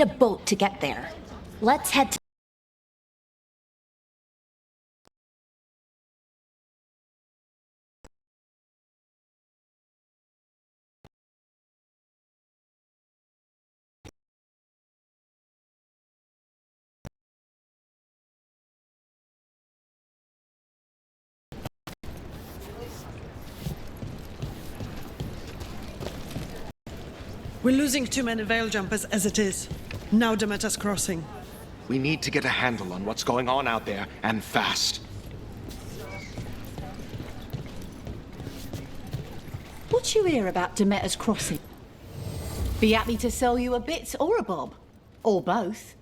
A boat to get there. Let's head to... We're losing too many veil jumpers as it is. Now Demeter's crossing. We need to get a handle on what's going on out there, and fast. What you hear about Demeter's crossing? Be happy to sell you a bit or a bob. Or both.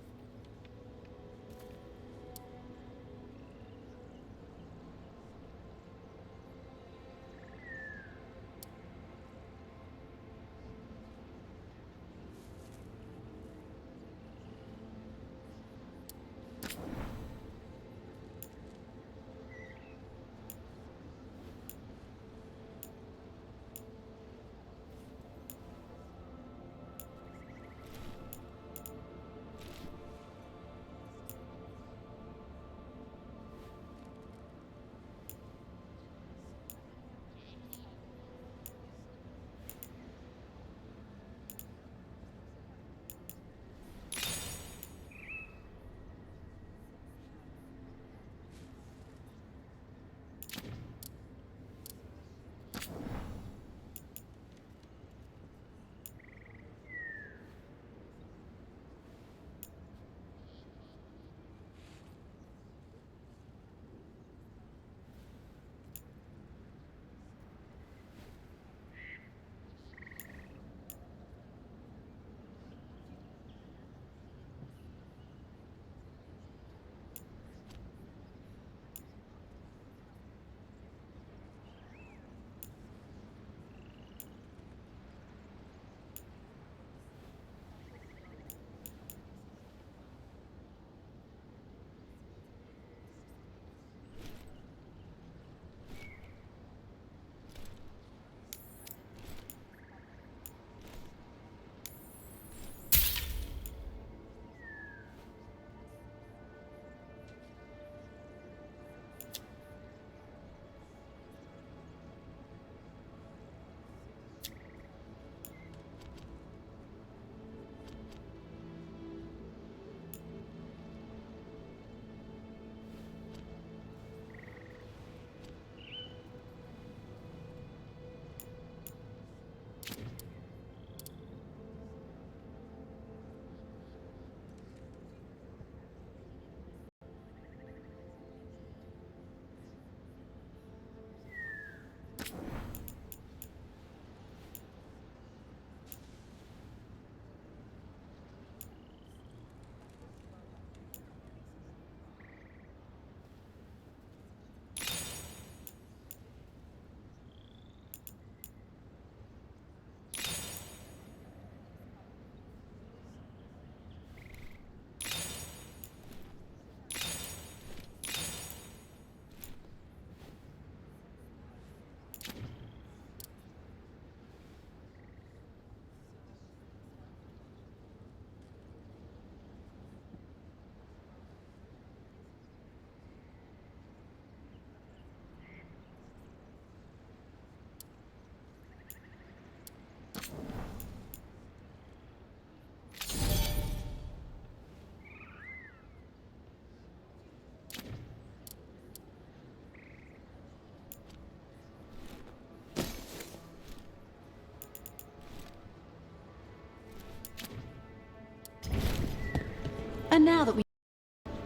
And now that we...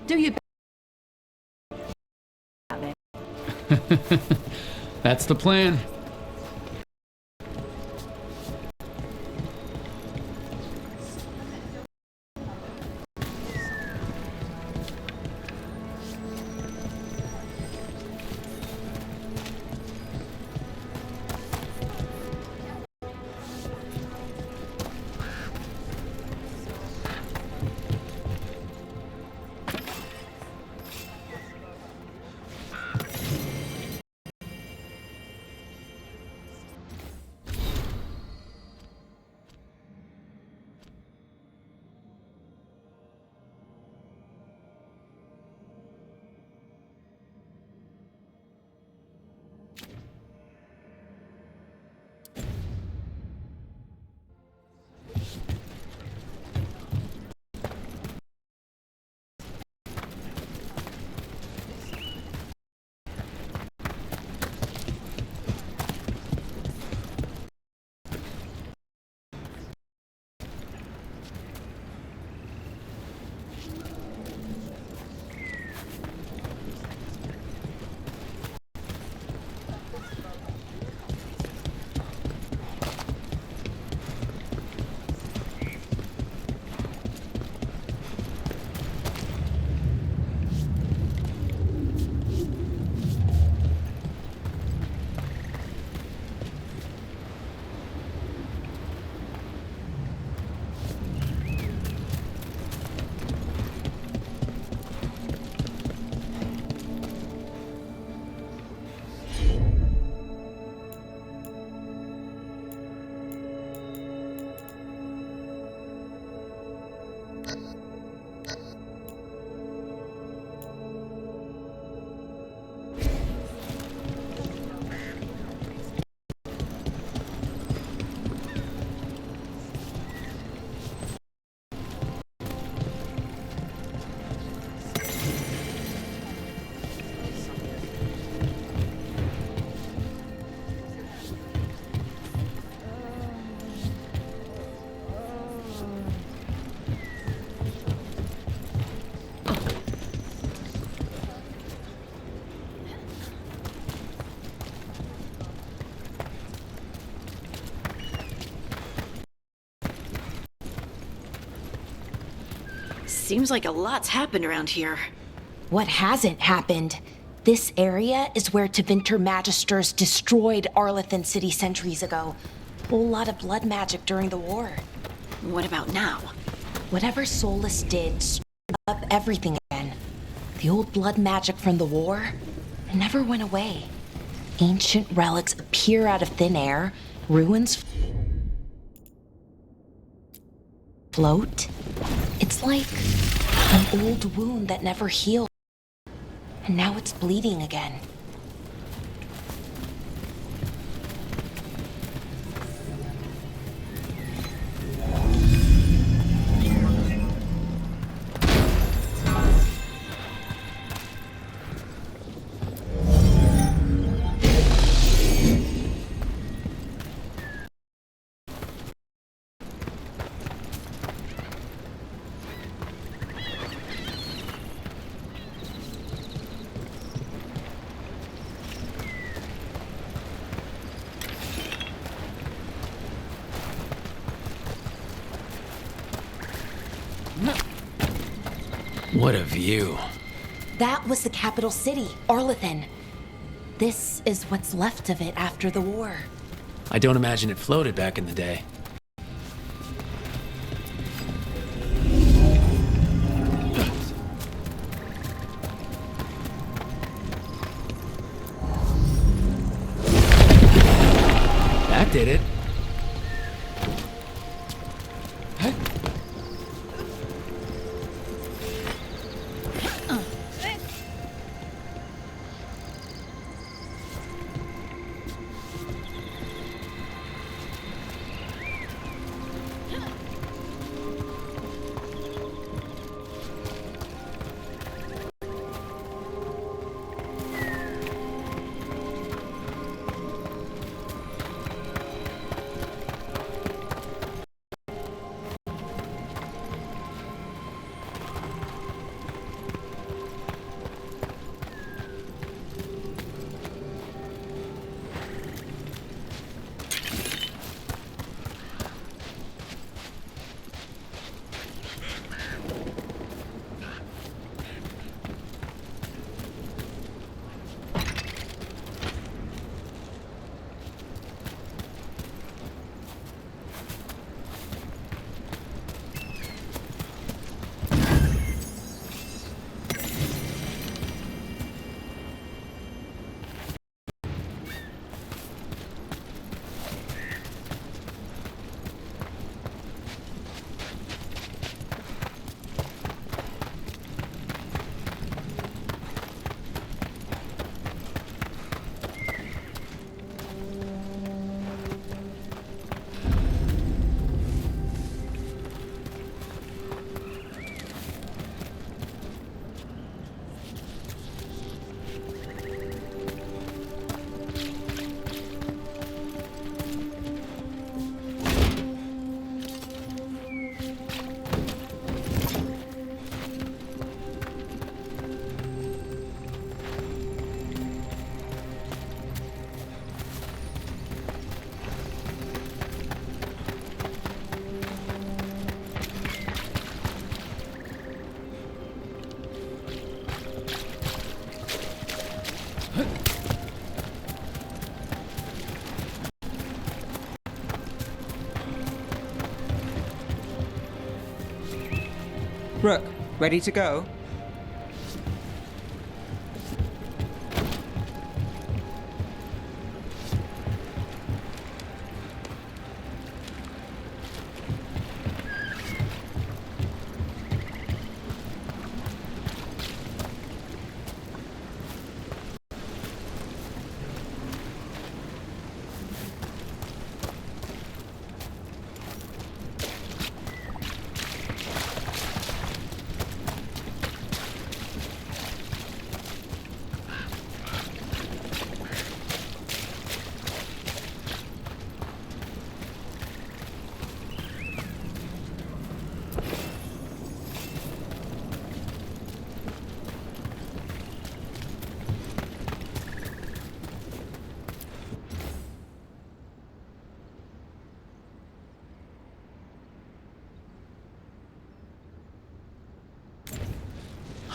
Do you... That's the plan. Seems like a lot's happened around here. What hasn't happened? This area is where Tevinter Magisters destroyed Arlethan City centuries ago. Whole lot of blood magic during the war. What about now? Whatever Solus did stirred up everything again. The old blood magic from the war, it never went away. Ancient relics appear out of thin air, ruins float. It's like an old wound that never healed. And now it's bleeding again. What a view. That was the capital city, Arlethan. This is what's left of it after the war. I don't imagine it floated back in the day. That did it. Rook, ready to go?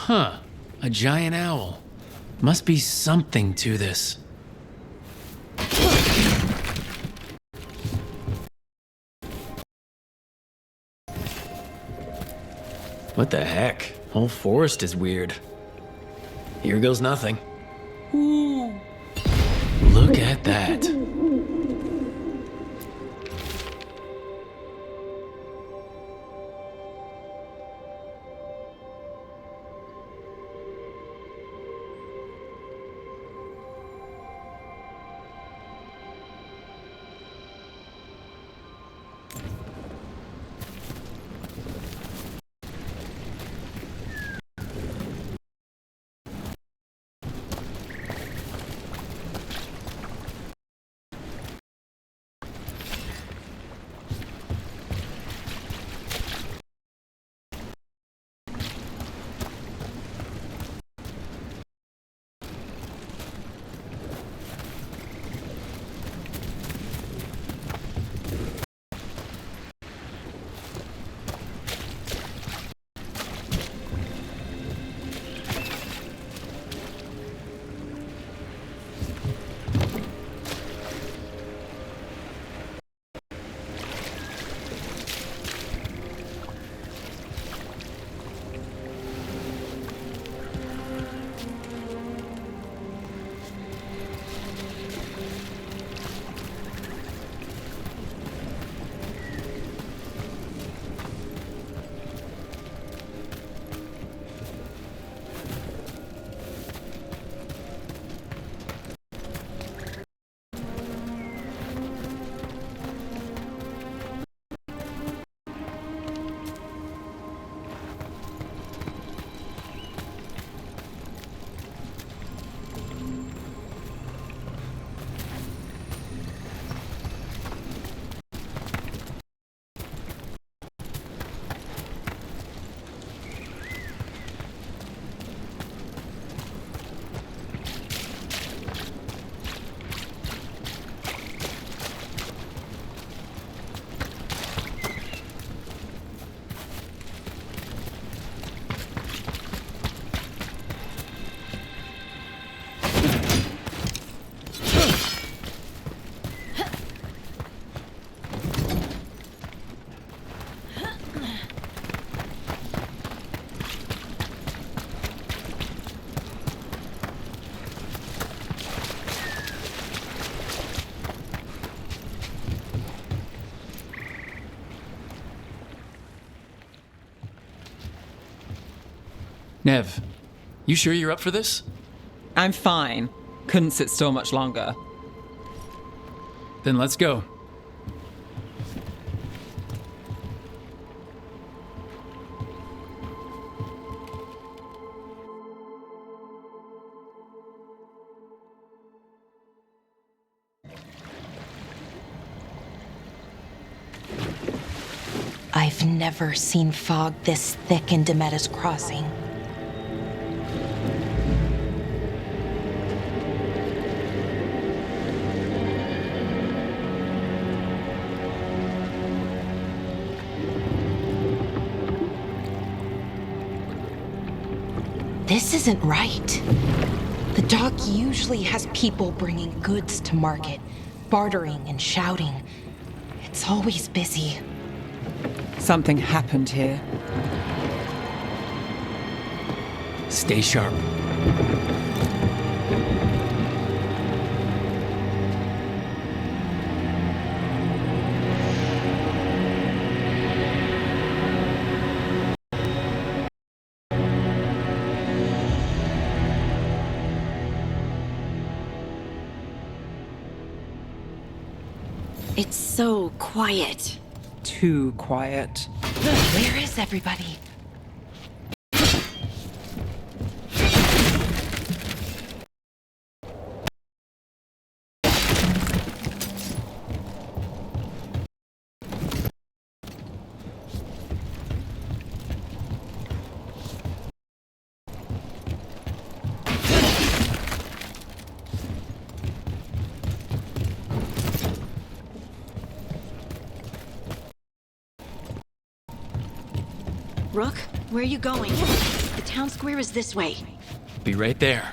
Huh. A giant owl. Must be something to this. What the heck? Whole forest is weird. Here goes nothing. Ooh. Look at that. Nev, you sure you're up for this? I'm fine. Couldn't sit still much longer. Then let's go. I've never seen fog this thick in Demetta's Crossing. This isn't right. The dock usually has people bringing goods to market, bartering and shouting. It's always busy. Something happened here. Stay sharp. It's so quiet. Too quiet. Where is everybody? Rook, where are you going? The town square is this way. Be right there.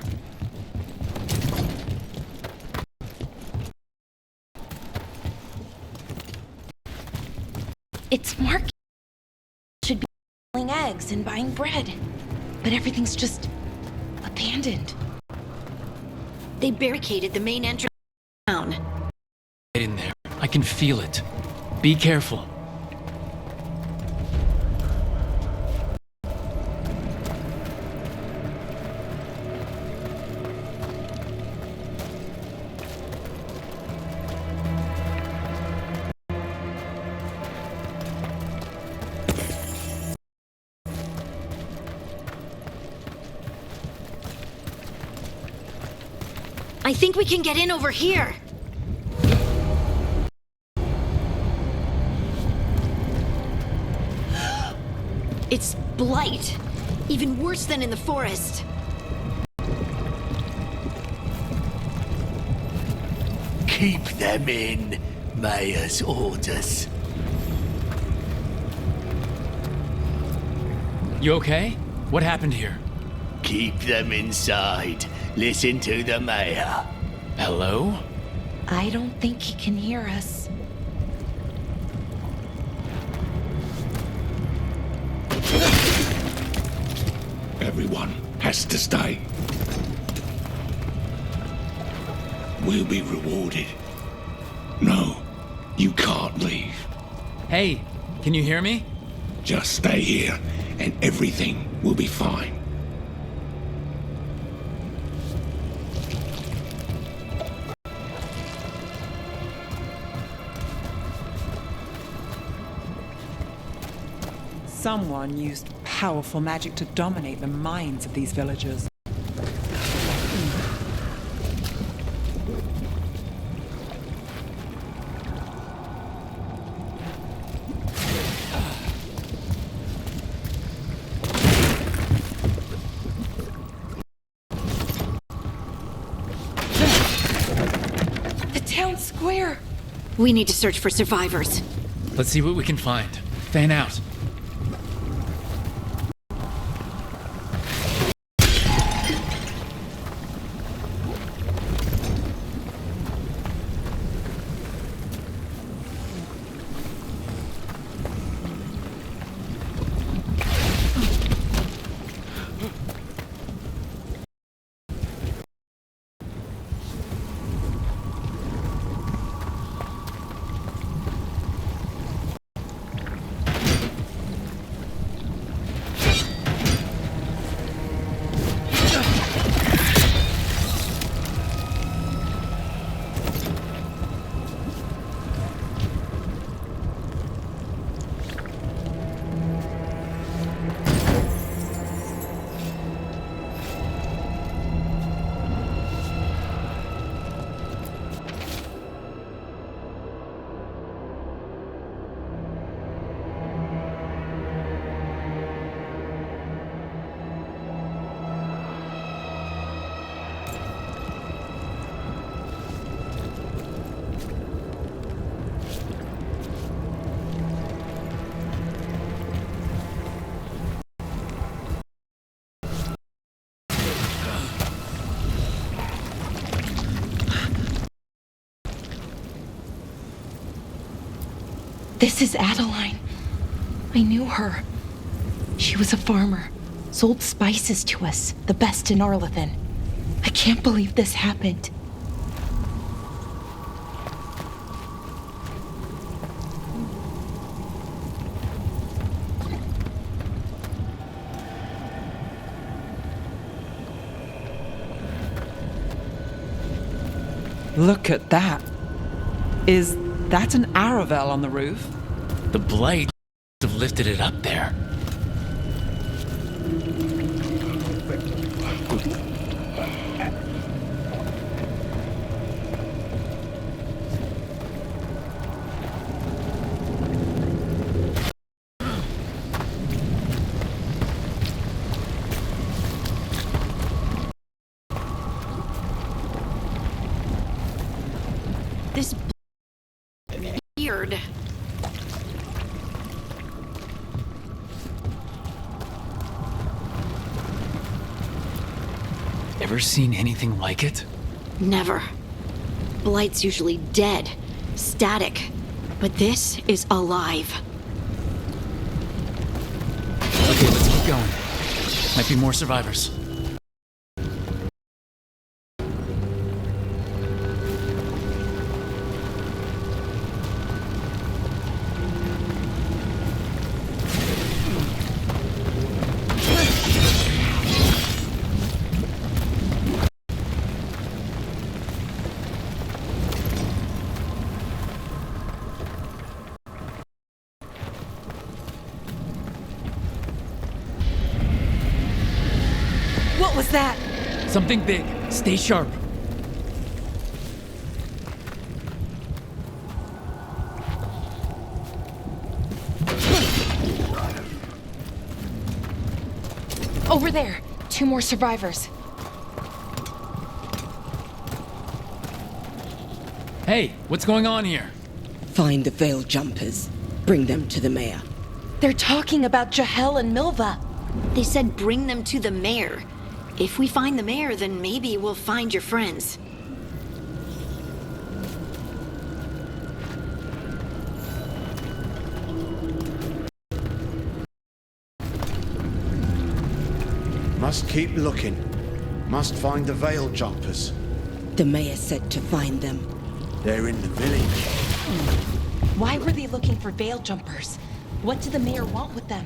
It's market. Should be selling eggs and buying bread. But everything's just abandoned. They barricaded the main entrance to town. Get in there. I can feel it. Be careful. I think we can get in over here. It's blight. Even worse than in the forest. Keep them in, Mayor's orders. You okay? What happened here? Keep them inside. Listen to the Mayor. Hello? I don't think he can hear us. Everyone has to stay. We'll be rewarded. No, you can't leave. Hey, can you hear me? Just stay here, and everything will be fine. Someone used powerful magic to dominate the minds of these villagers. The town square! We need to search for survivors. Let's see what we can find. Fan out. This is Adeline. I knew her. She was a farmer, sold spices to us, the best in Arlethan. I can't believe this happened. Look at that. Is that an Aravel on the roof? The blight have lifted it up there. This weird. ever seen anything like it? Never. Blight's usually dead, static. But this is alive. Okay, let's keep going. Might be more survivors. What was that? Something big. Stay sharp. Over there. 2 more survivors. Hey, what's going on here? Find the veil jumpers. Bring them to the mayor. They're talking about Jahel and Milva. They said bring them to the mayor. If we find the mayor, then maybe we'll find your friends. Must keep looking. Must find the veil jumpers. The mayor said to find them. They're in the village. Why were they looking for veil jumpers? What did the mayor want with them?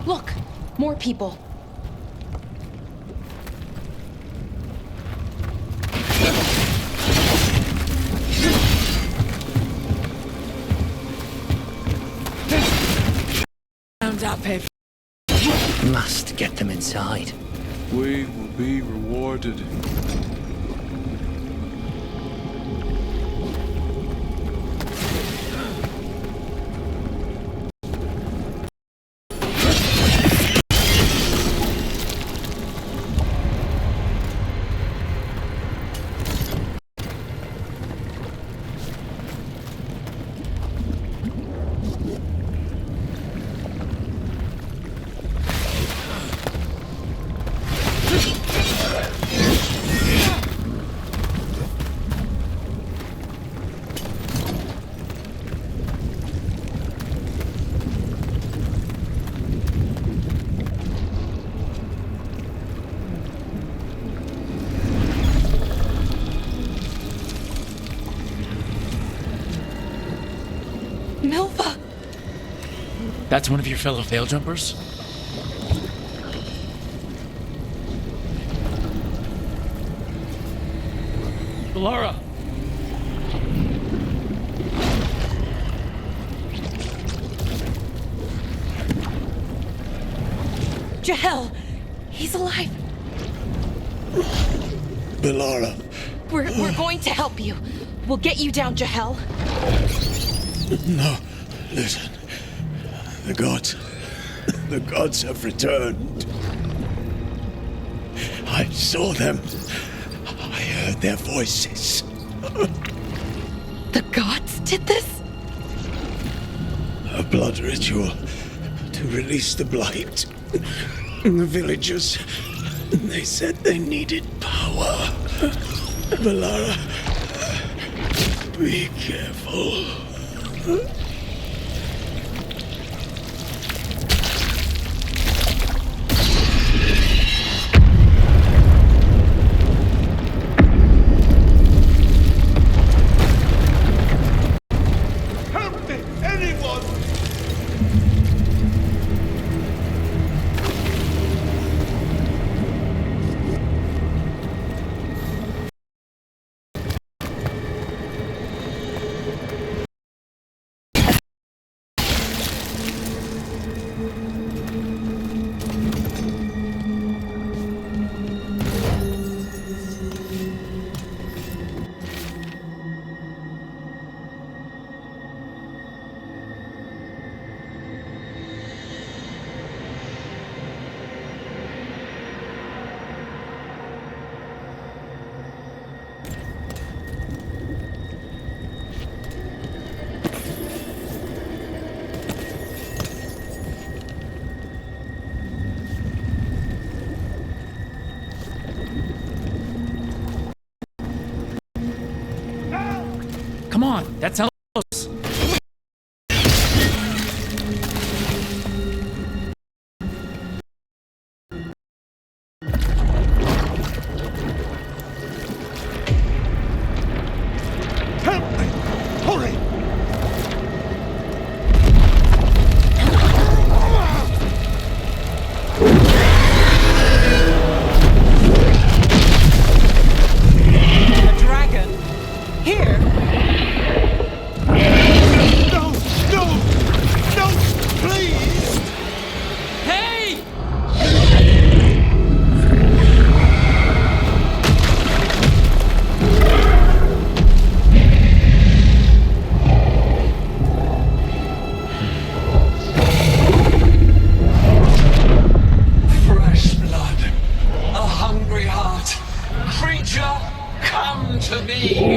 Look, more people. Must get them inside. We will be rewarded. Milva! That's one of your fellow veil jumpers? Laura! Jahel! He's alive! Belara. We're going to help you. We'll get you down, Jahel. No, listen. The gods have returned. I saw them. I heard their voices. The gods did this? A blood ritual to release the blight. The villagers, they said they needed power. Belara, be careful. Help me! Anyone! on, that's how close. Help me! Hurry! A dragon? Here? No! No! No! Please! Hey! Fresh blood, a hungry heart. Creature, come to me.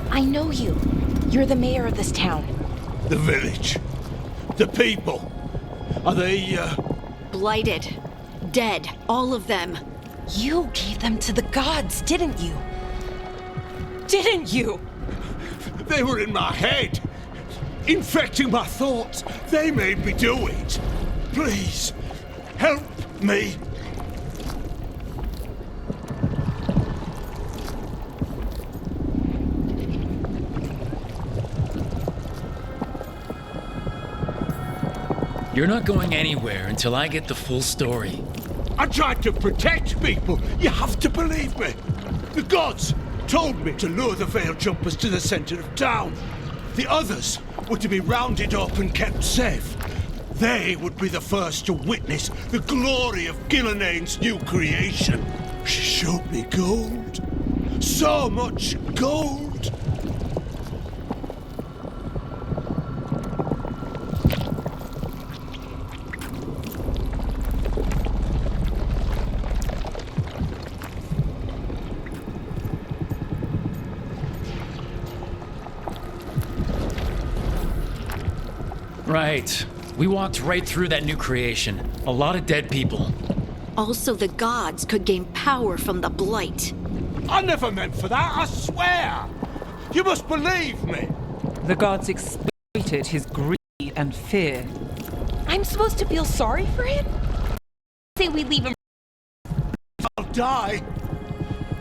I know you. You're the mayor of this town. The village. The people. Are they, Blighted. Dead. All of them. You gave them to the gods, didn't you? Didn't you? They were in my head. Infecting my thoughts. They made me do it. Please, help me. You're not going anywhere until I get the full story. I tried to protect people. You have to believe me. The gods told me to lure the Veil Jumpers to the center of town. The others were to be rounded up and kept safe. They would be the first to witness the glory of Gillenane's new creation. She showed me gold. So much gold. Right. We walked right through that new creation. A lot of dead people. Also, the gods could gain power from the blight. I never meant for that, I swear. You must believe me. The gods exploited his greed and fear. I'm supposed to feel sorry for him? Say we leave him. I'll die.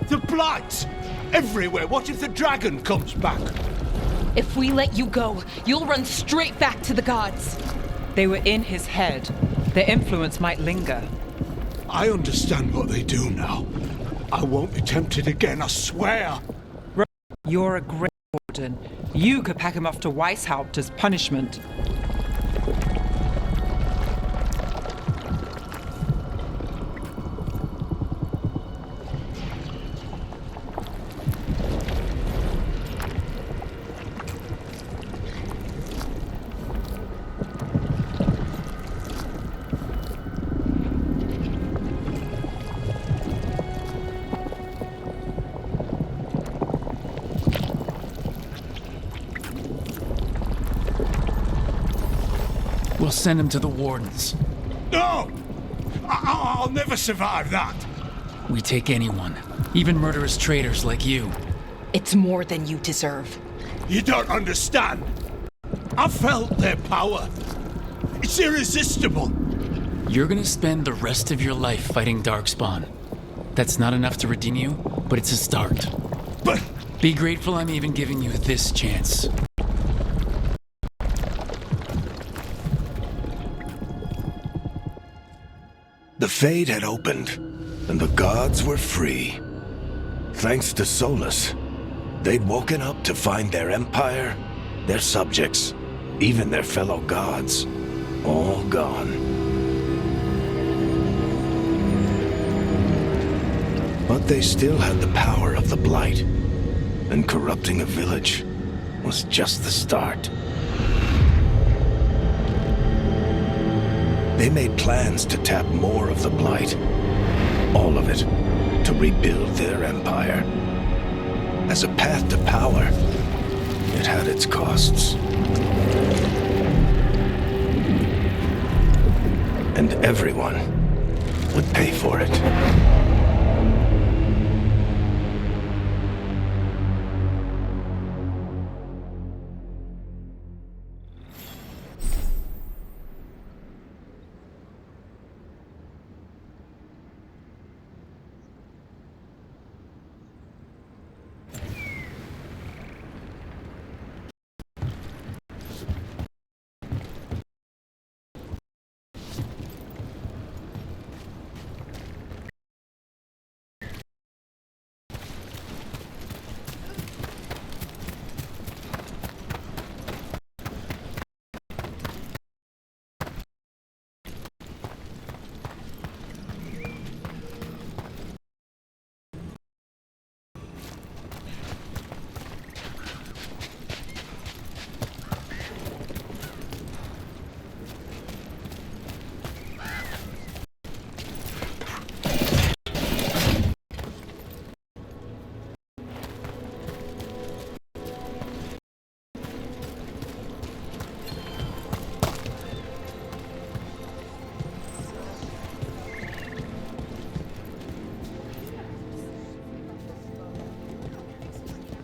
The blight. Everywhere. What if the dragon comes back? If we let you go, you'll run straight back to the gods. They were in his head. Their influence might linger. I understand what they do now. I won't be tempted again, I swear. You're a great warden. You could pack him off to Weishaupt as punishment. We'll send him to the wardens. No! I'll never survive that. We take anyone, even murderous traitors like you. It's more than you deserve. You don't understand. I felt their power. It's irresistible. You're gonna spend the rest of your life fighting Darkspawn. That's not enough to redeem you, but it's a start. But be grateful I'm even giving you this chance. The Fade had opened, and the gods were free. Thanks to Solus, they'd woken up to find their empire, their subjects, even their fellow gods, all gone. But they still had the power of the Blight, and corrupting a village was just the start. They made plans to tap more of the Blight. All of it. To rebuild their empire. As a path to power, it had its costs. And everyone would pay for it.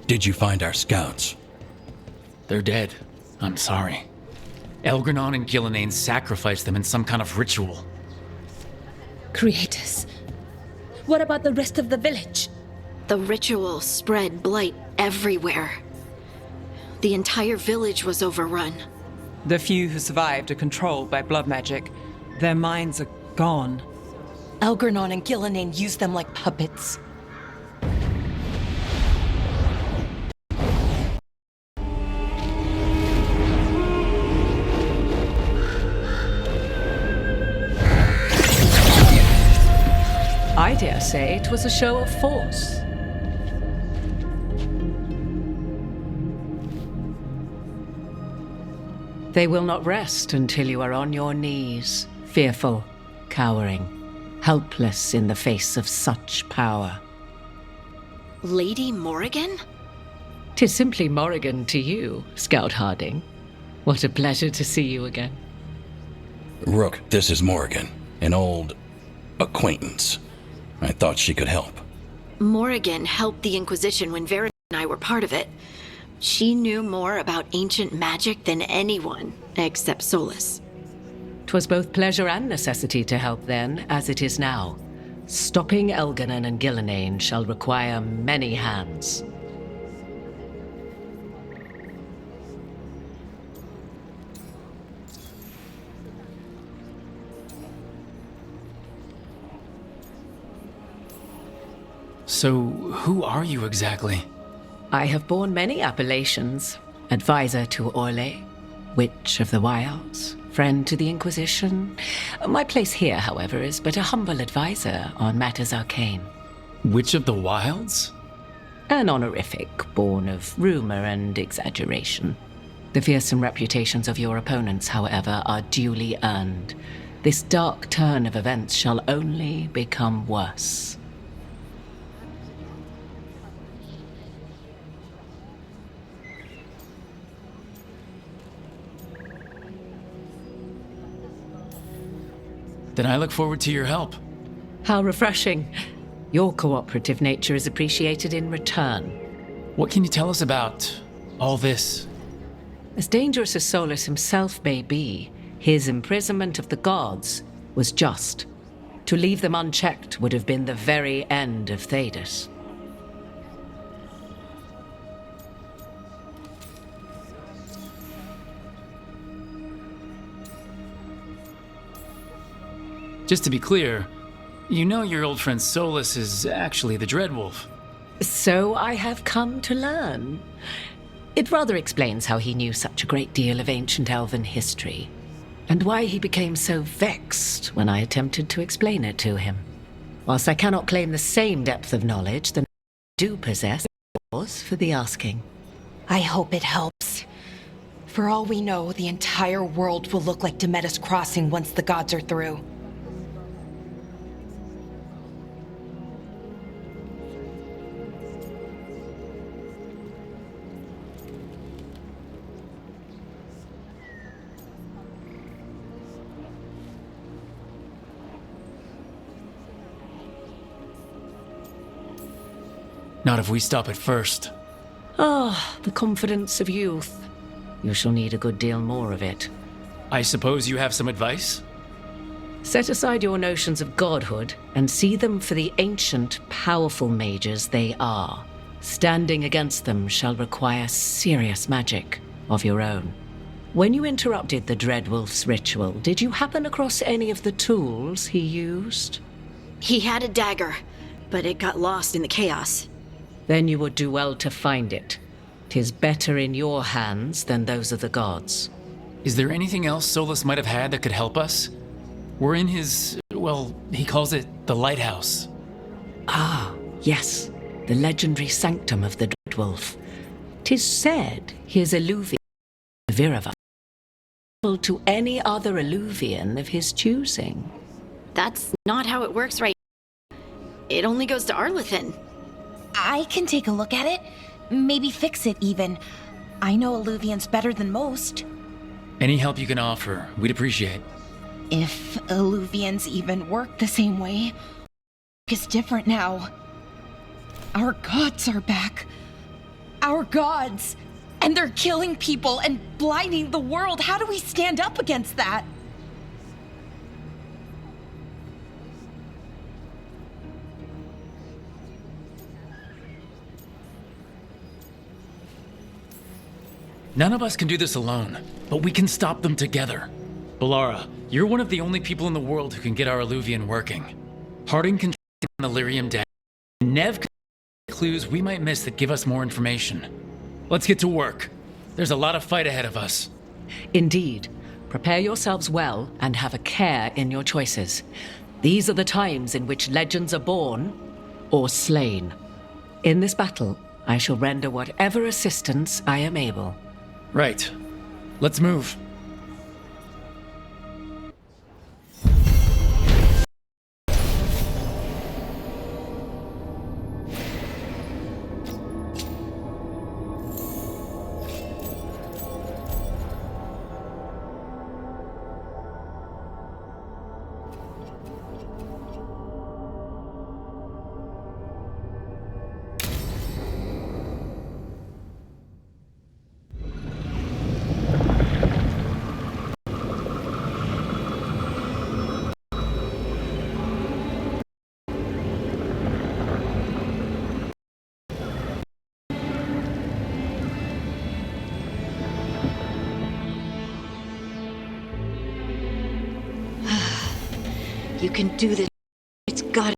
Did you find our scouts? They're dead. I'm sorry. Elgranon and Gillenane sacrificed them in some kind of ritual. Creators. What about the rest of the village? The ritual spread blight everywhere. The entire village was overrun. The few who survived are controlled by blood magic. Their minds are gone. Elgranon and Gillenane used them like puppets. I dare say it was a show of force. They will not rest until you are on your knees, fearful, cowering, helpless in the face of such power. Lady Morrigan? 'Tis simply Morrigan to you, Scout Harding. What a pleasure to see you again. Rook, this is Morrigan, an old acquaintance. I thought she could help. Morrigan helped the Inquisition when Vera and I were part of it. She knew more about ancient magic than anyone, except Solus. 'Twas both pleasure and necessity to help then, as it is now. Stopping Elganon and Gillenane shall require many hands. So, who are you exactly? I have borne many appellations. Advisor to Orlais, Witch of the Wilds, friend to the Inquisition. My place here, however, is but a humble advisor on matters arcane. Witch of the Wilds? An honorific born of rumor and exaggeration. The fearsome reputations of your opponents, however, are duly earned. This dark turn of events shall only become worse. Then I look forward to your help. How refreshing. Your cooperative nature is appreciated in return. What can you tell us about all this? As dangerous as Solus himself may be, his imprisonment of the gods was just. To leave them unchecked would have been the very end of Thedas. Just to be clear, you know your old friend Solus is actually the Dreadwolf. So I have come to learn. It rather explains how he knew such a great deal of ancient elven history, and why he became so vexed when I attempted to explain it to him. Whilst I cannot claim the same depth of knowledge that I do possess, yours for the asking. I hope it helps. For all we know, the entire world will look like Demeter's Crossing once the gods are through. Not if we stop it first. Ah, the confidence of youth. You shall need a good deal more of it. I suppose you have some advice? Set aside your notions of godhood and see them for the ancient, powerful mages they are. Standing against them shall require serious magic of your own. When you interrupted the Dreadwolf's ritual, did you happen across any of the tools he used? He had a dagger, but it got lost in the chaos. Then you would do well to find it. 'Tis better in your hands than those of the gods. Is there anything else Solus might have had that could help us? We're in his, well, he calls it the lighthouse. Ah, yes, the legendary sanctum of the Dreadwolf. 'Tis said his Illuvian, Virava, to any other Illuvian of his choosing. That's not how it works right now. It only goes to Arlethan. I can take a look at it. Maybe fix it, even. I know Illuvians better than most. Any help you can offer, we'd appreciate. If Illuvians even work the same way, it's different now. Our gods are back. Our gods! And they're killing people and blinding the world. How do we stand up against that? None of us can do this alone, but we can stop them together. Balara, you're one of the only people in the world who can get our Illuvian working. Harding can take the Lyrium down. Nev can find clues we might miss that give us more information. Let's get to work. There's a lot of fight ahead of us. Indeed. Prepare yourselves well and have a care in your choices. These are the times in which legends are born or slain. In this battle, I shall render whatever assistance I am able. Right. Let's move. You can do this. It's gotta.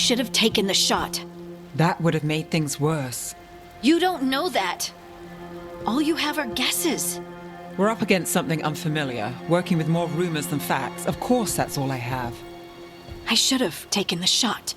should have taken the shot. That would have made things worse. You don't know that. All you have are guesses. We're up against something unfamiliar, working with more rumors than facts. Of course, that's all I have. I should have taken the shot.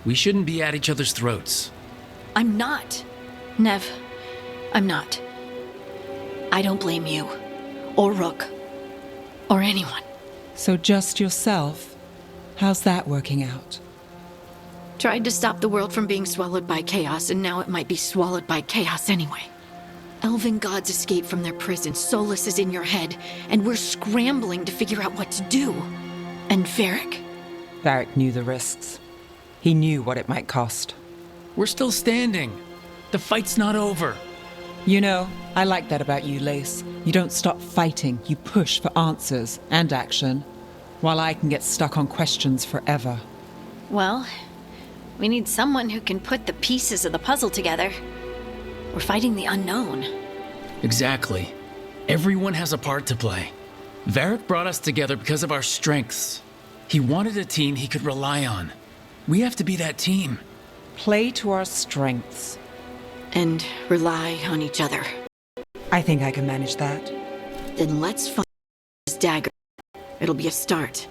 We shouldn't be at each other's throats. I'm not. Nev, I'm not. I don't blame you, or Rook, or anyone. So just yourself? How's that working out? Tried to stop the world from being swallowed by chaos, and now it might be swallowed by chaos anyway. Elven gods escaped from their prison, Solus is in your head, and we're scrambling to figure out what to do. And Varric? Varric knew the risks. He knew what it might cost. We're still standing. The fight's not over. You know, I like that about you, Lace. You don't stop fighting, you push for answers and action, while I can get stuck on questions forever. Well, we need someone who can put the pieces of the puzzle together. We're fighting the unknown. Exactly. Everyone has a part to play. Varric brought us together because of our strengths. He wanted a team he could rely on. We have to be that team. Play to our strengths. And rely on each other. I think I can manage that. Then let's find this dagger. It'll be a start.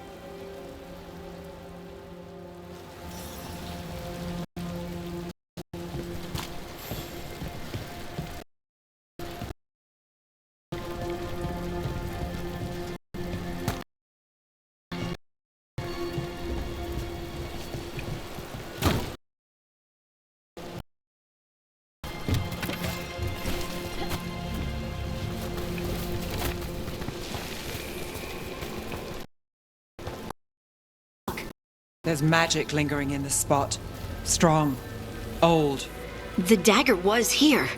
There's magic lingering in this spot. Strong. Old. The dagger was here.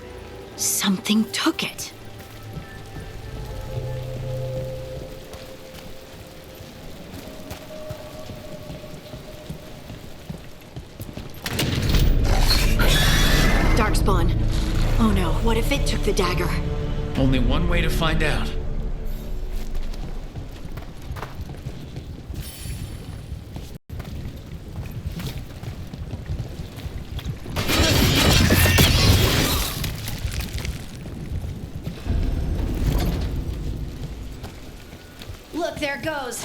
Something took it. Darkspawn. Oh no, what if it took the dagger? Only one way to find out. Look, there it goes.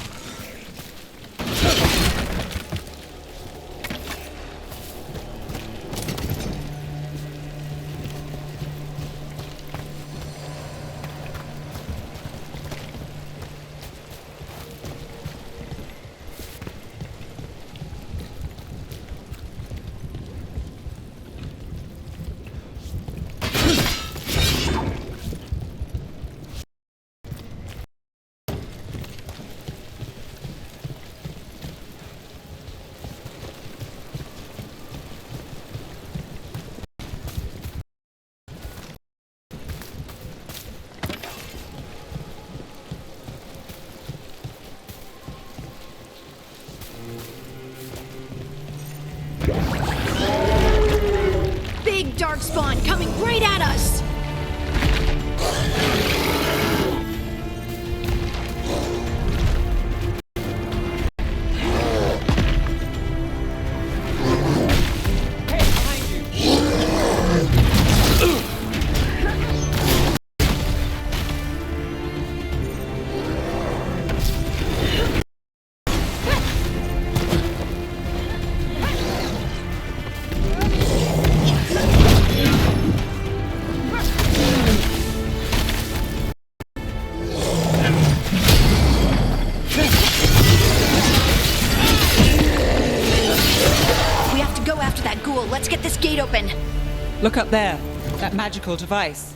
Big Darkspawn coming right at us! Let's get this gate open. Look up there. That magical device.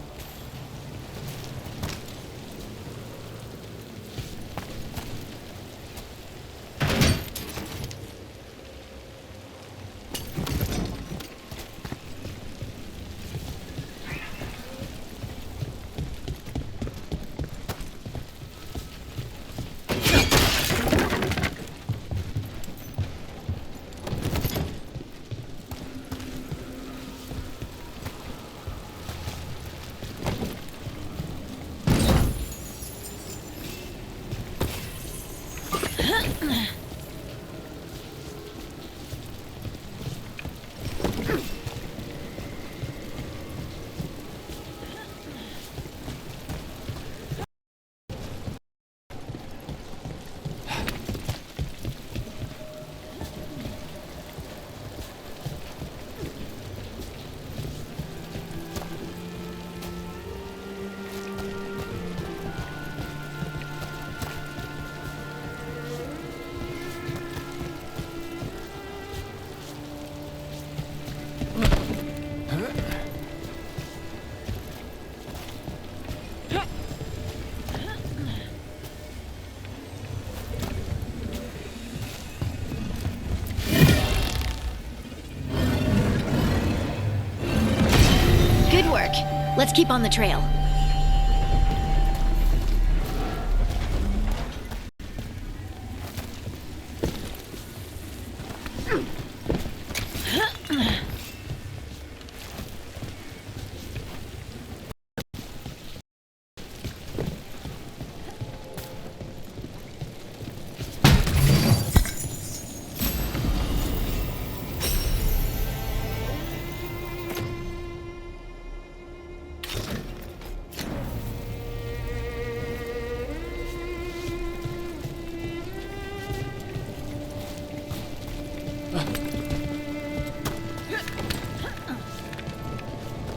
Good work. Let's keep on the trail.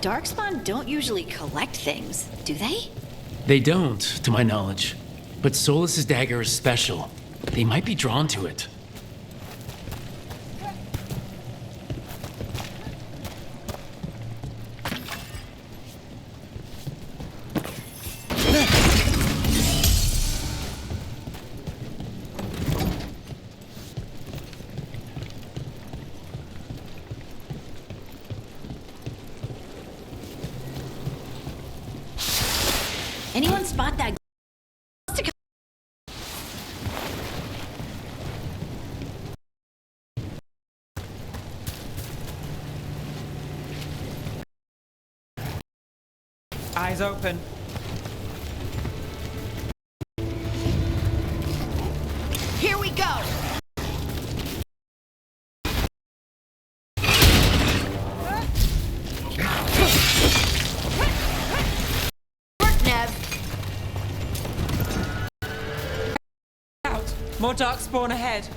Darkspawn don't usually collect things, do they? They don't, to my knowledge. But Solus's dagger is special. They might be drawn to it. Anyone spot that? Eyes open. Here we go! Work, Nev! Out. More darkspawn ahead.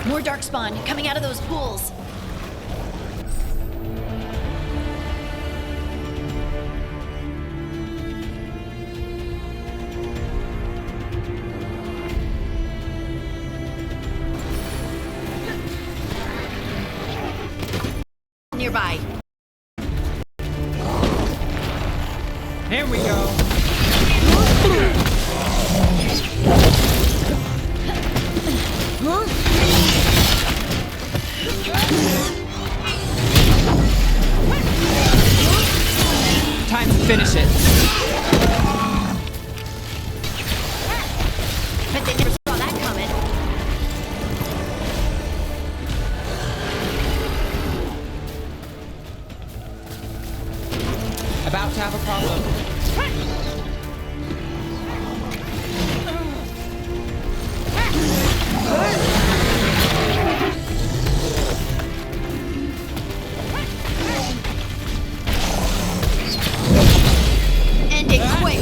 More darkspawn coming out of those pools. Nearby. Here we go. Time to finish it. Bet they never saw that coming. About to have a problem. End it quick.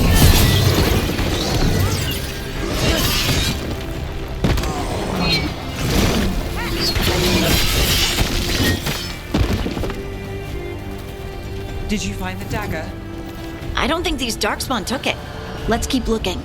Did you find the dagger? I don't think these darkspawn took it. Let's keep looking.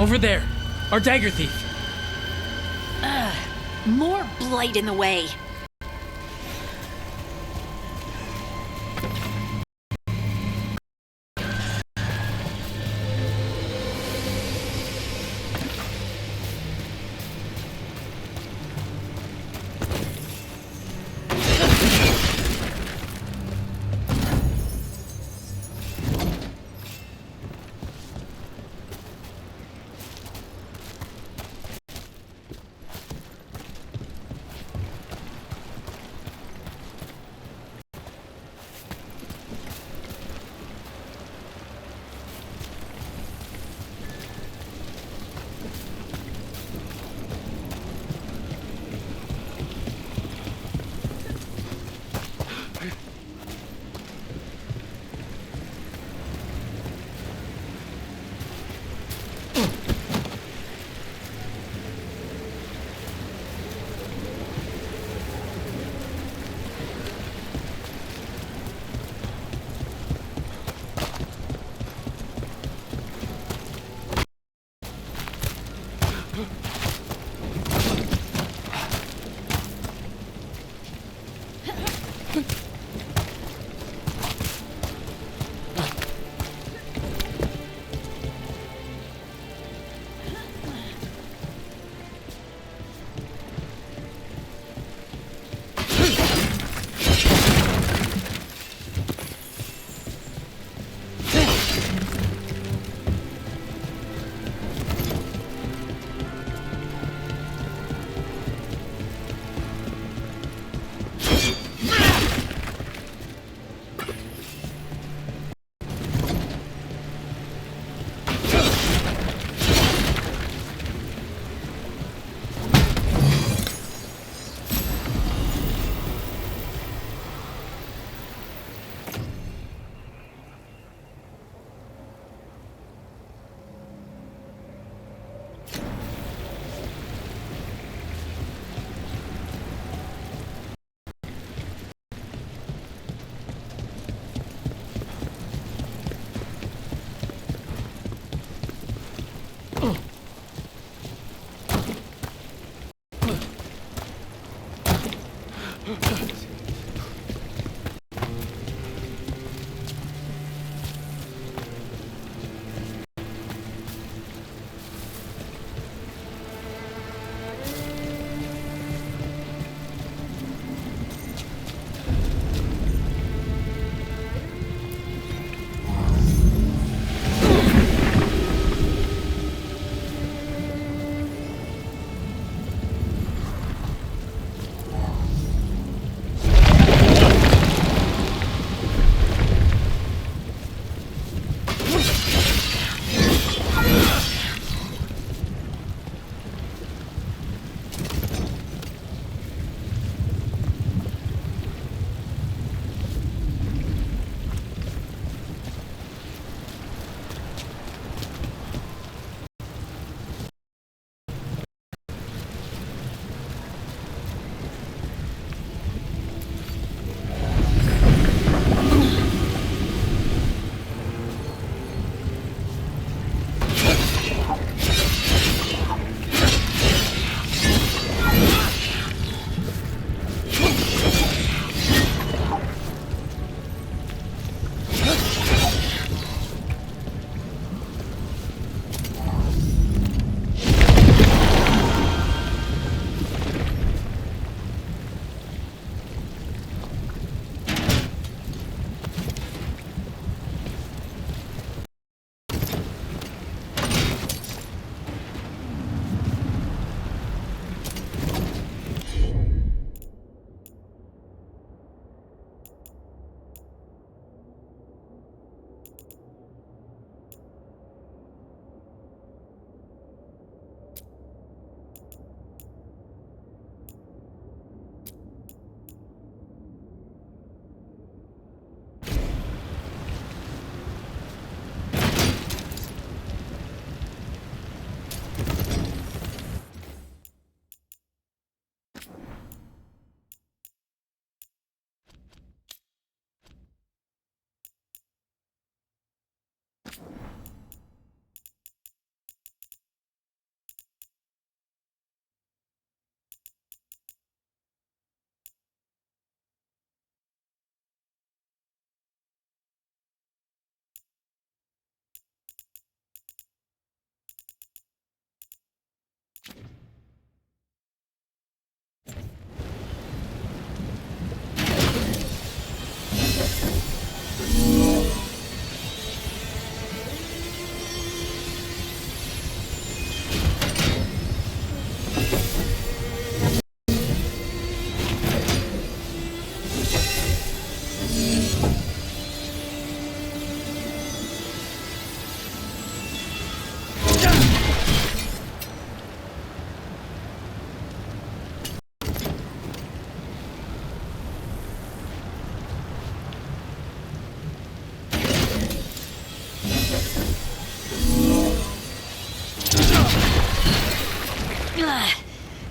Over there. Our dagger thief. More blight in the way.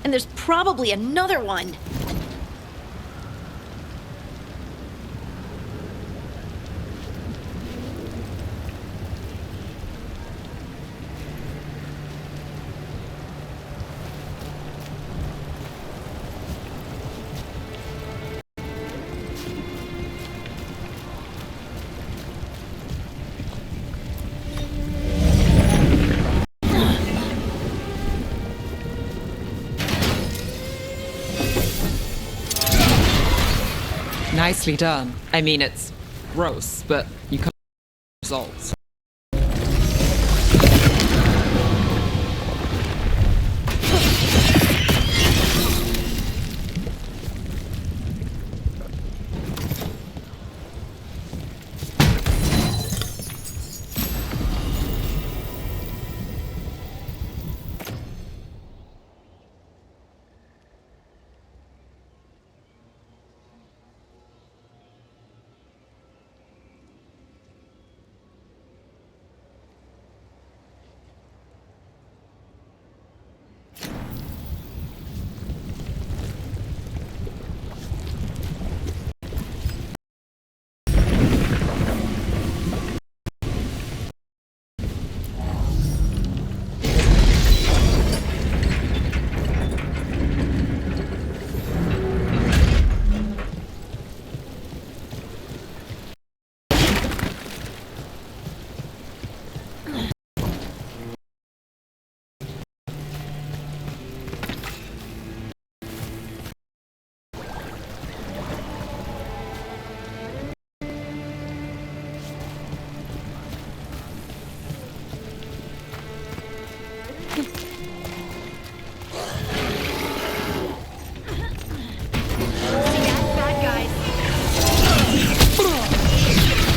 And there's probably another one. Nicely done. I mean, it's gross, but you can't results.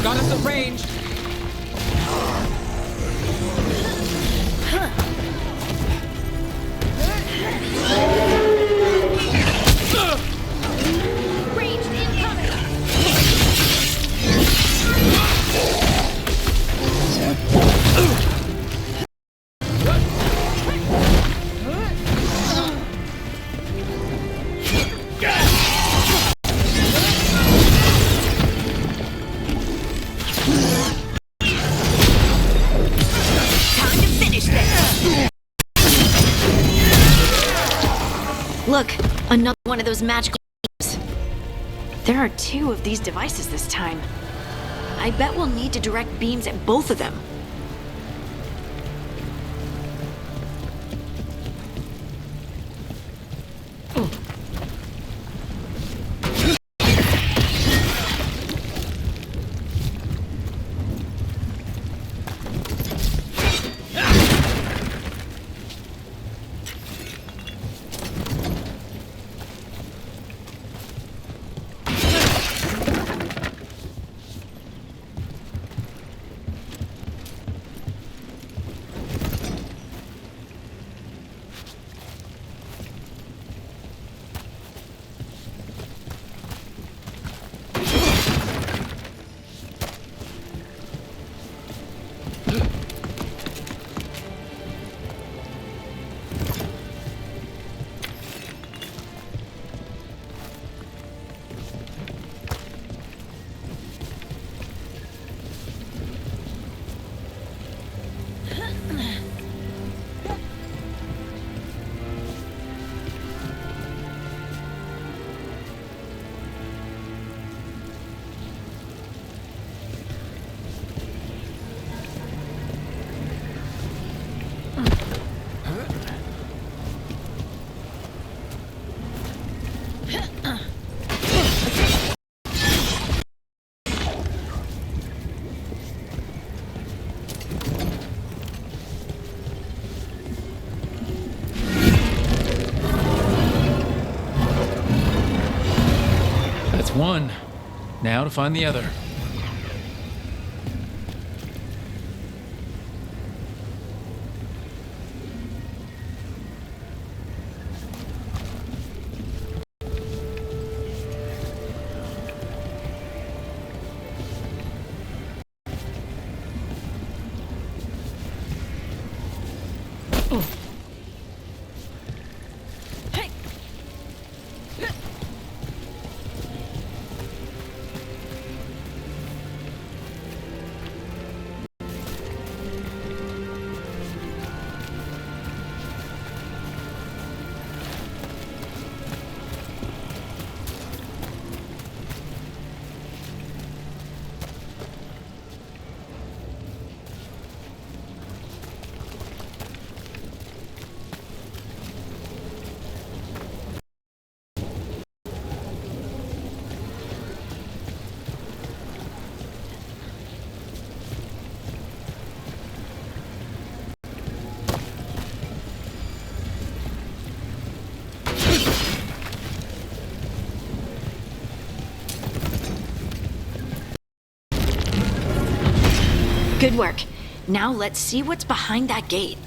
Got us at range. Ranged incoming. Look, another one of those magical beams. There are 2 of these devices this time. I bet we'll need to direct beams at both of them. one. Now to find the other. Good work. Now let's see what's behind that gate.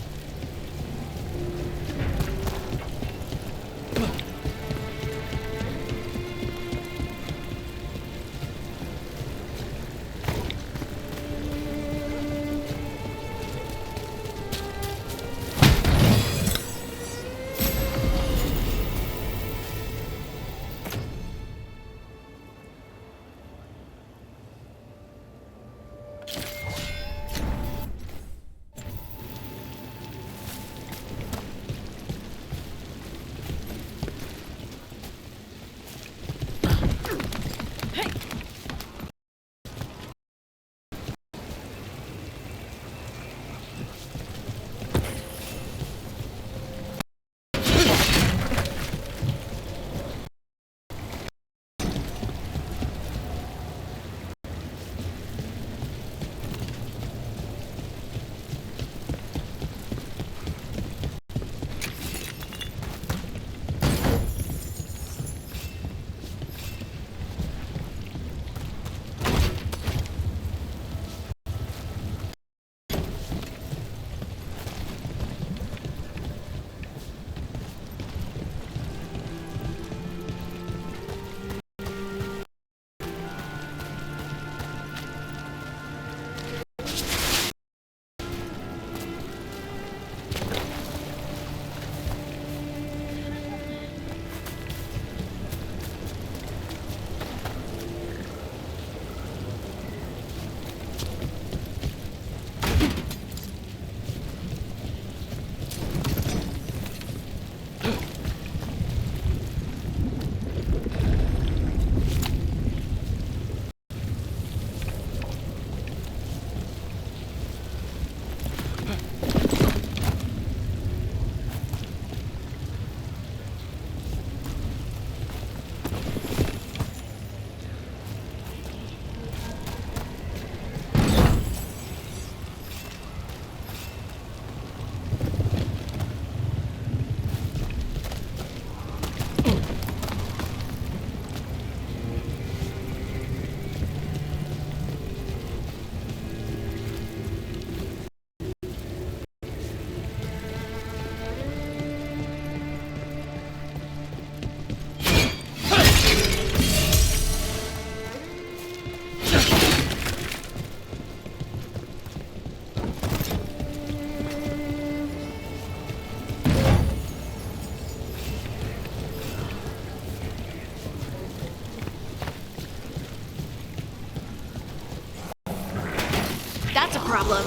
That's a problem.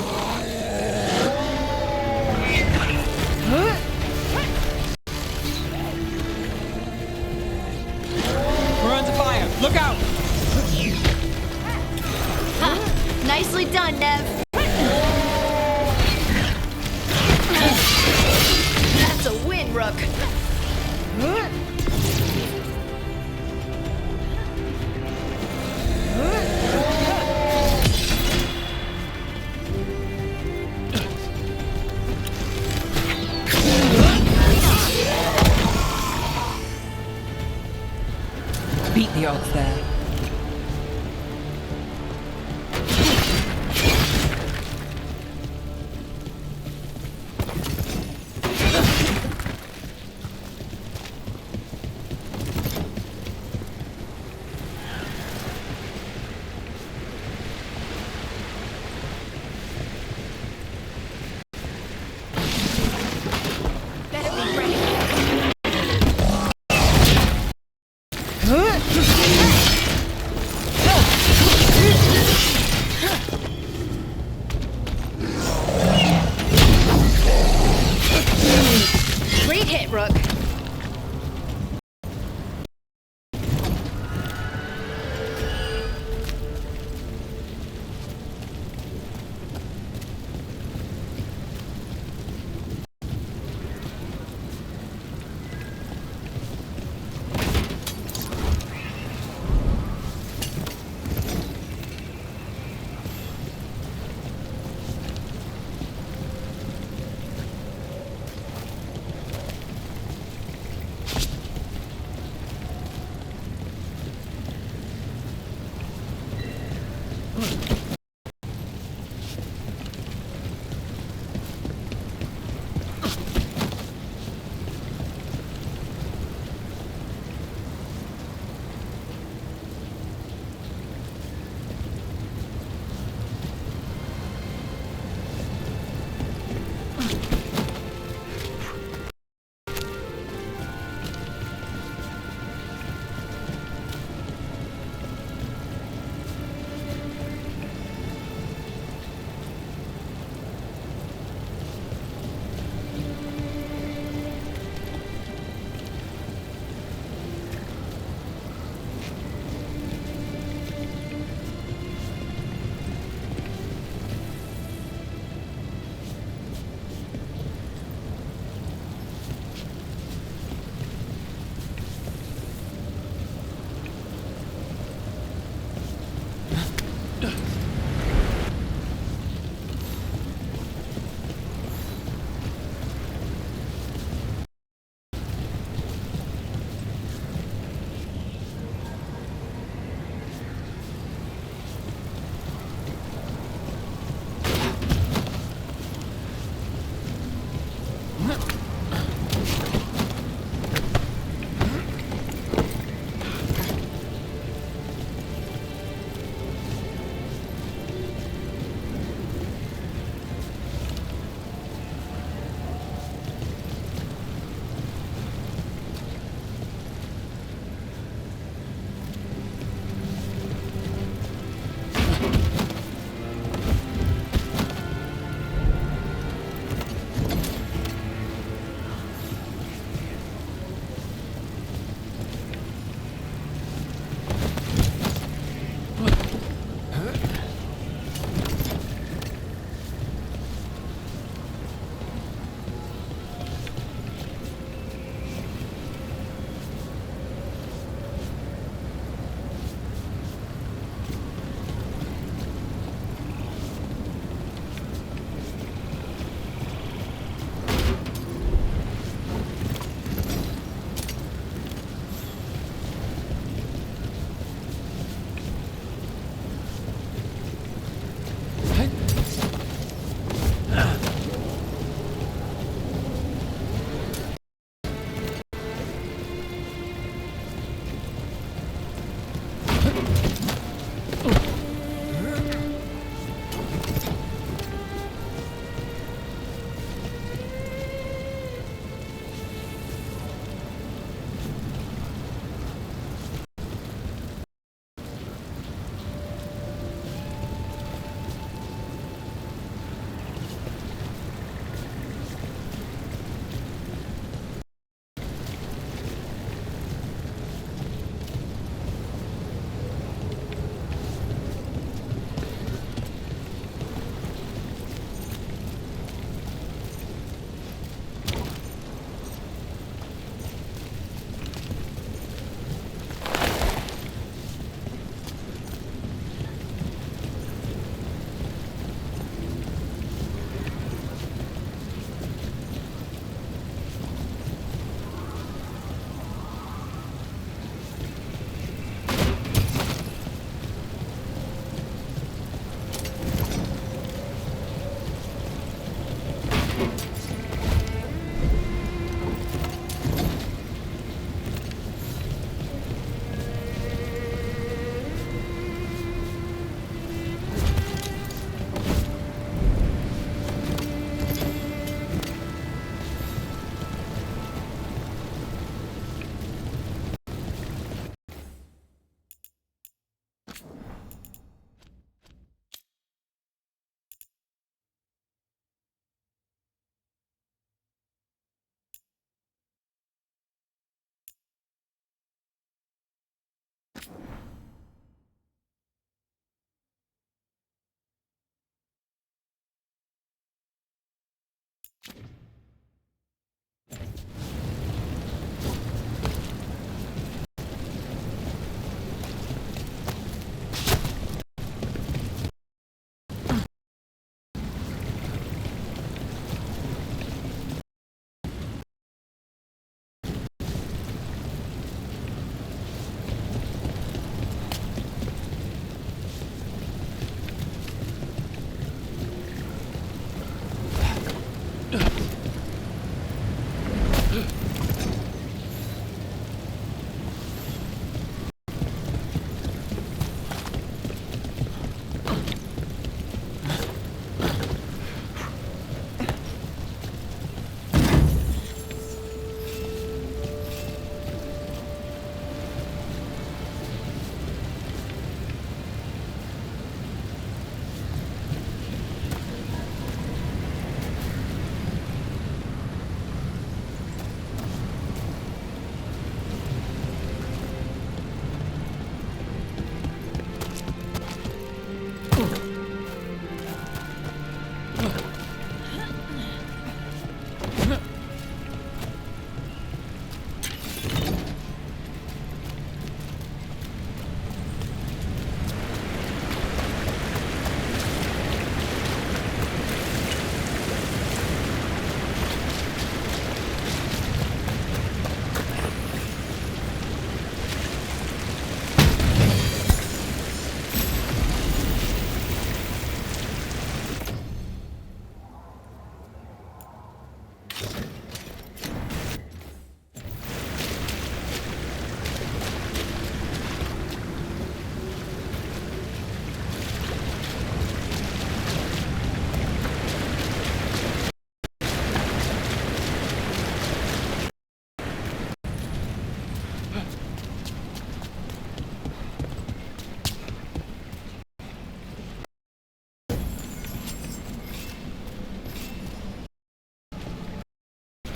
We're under fire. Look out! Ha! Nicely done, Nev. That's a win, Rook. Beat the odds there.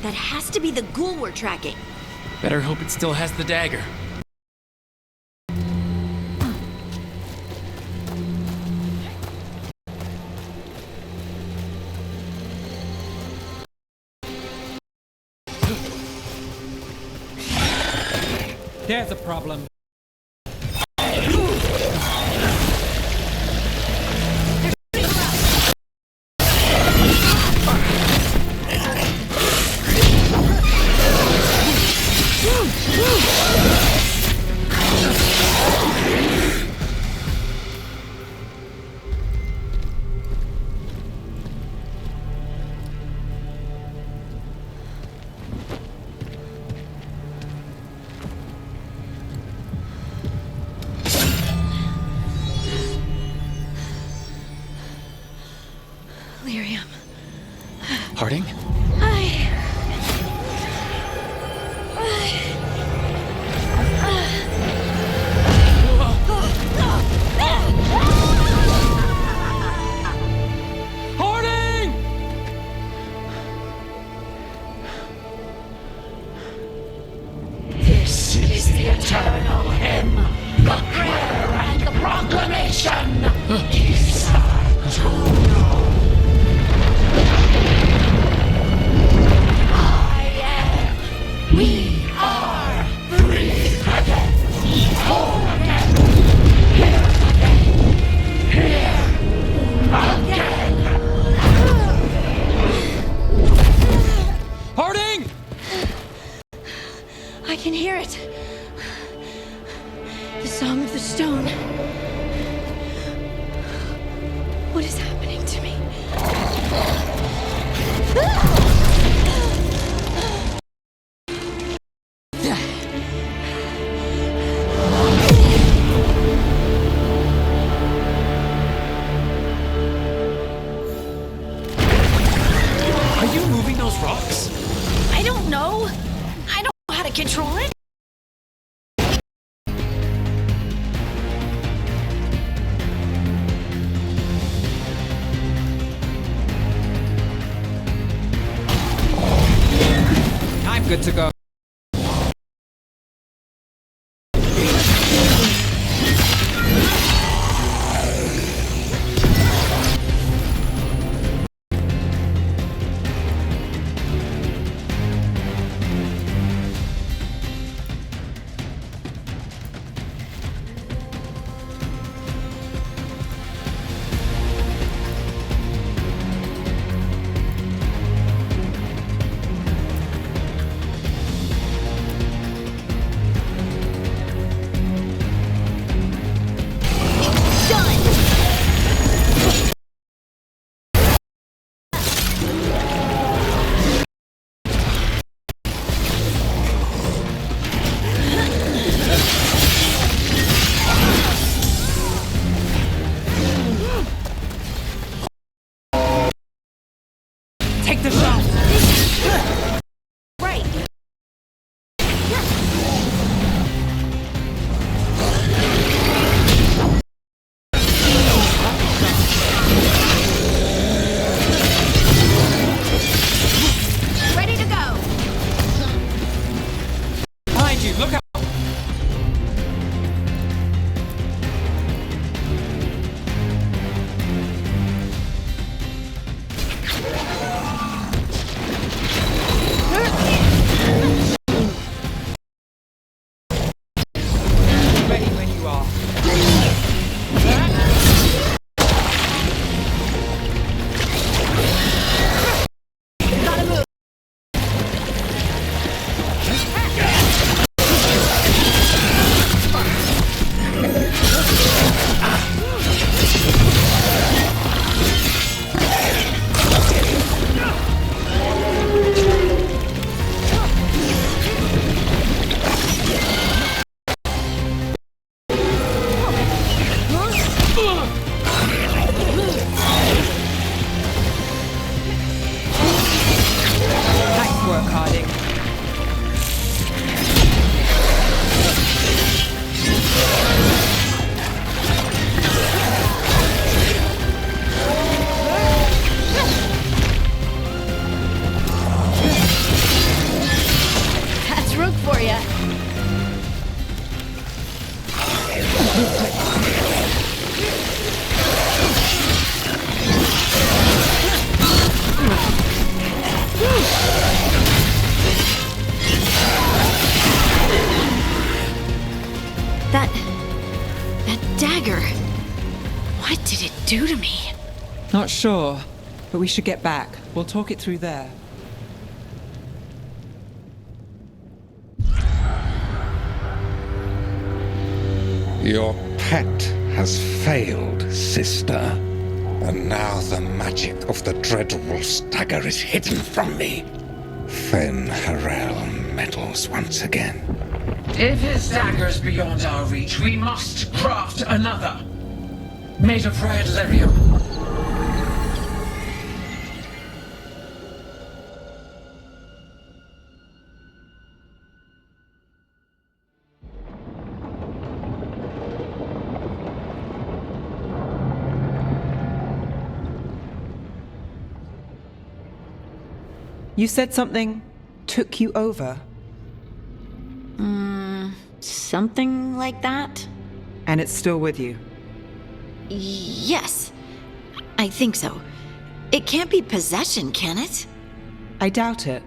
That has to be the ghoul we're tracking. Better hope it still has the dagger. There's a problem. Lyrium. Harding? Harding! This is the eternal hymn, the prayer and the proclamation. Is to know. We are free again, whole again, here again. Harding! I can hear it. The Song of the Stone. What is happening to me? Are you moving those rocks? I don't know. I don't know how to control it. I'm good to go. Take the shot! Right. Ready to go. Behind you, look out! Ready when you are. Gotta move. That dagger. What did it do to me? Not sure, but we should get back. We'll talk it through there. Your pet has failed, sister. And now the magic of the Dreadwolf's dagger is hidden from me. Fen Harel meddles once again. If his dagger's beyond our reach, we must craft another. Made of red lyrium. You said something took you over. Something like that? And it's still with you? Yes. I think so. It can't be possession, can it? I doubt it.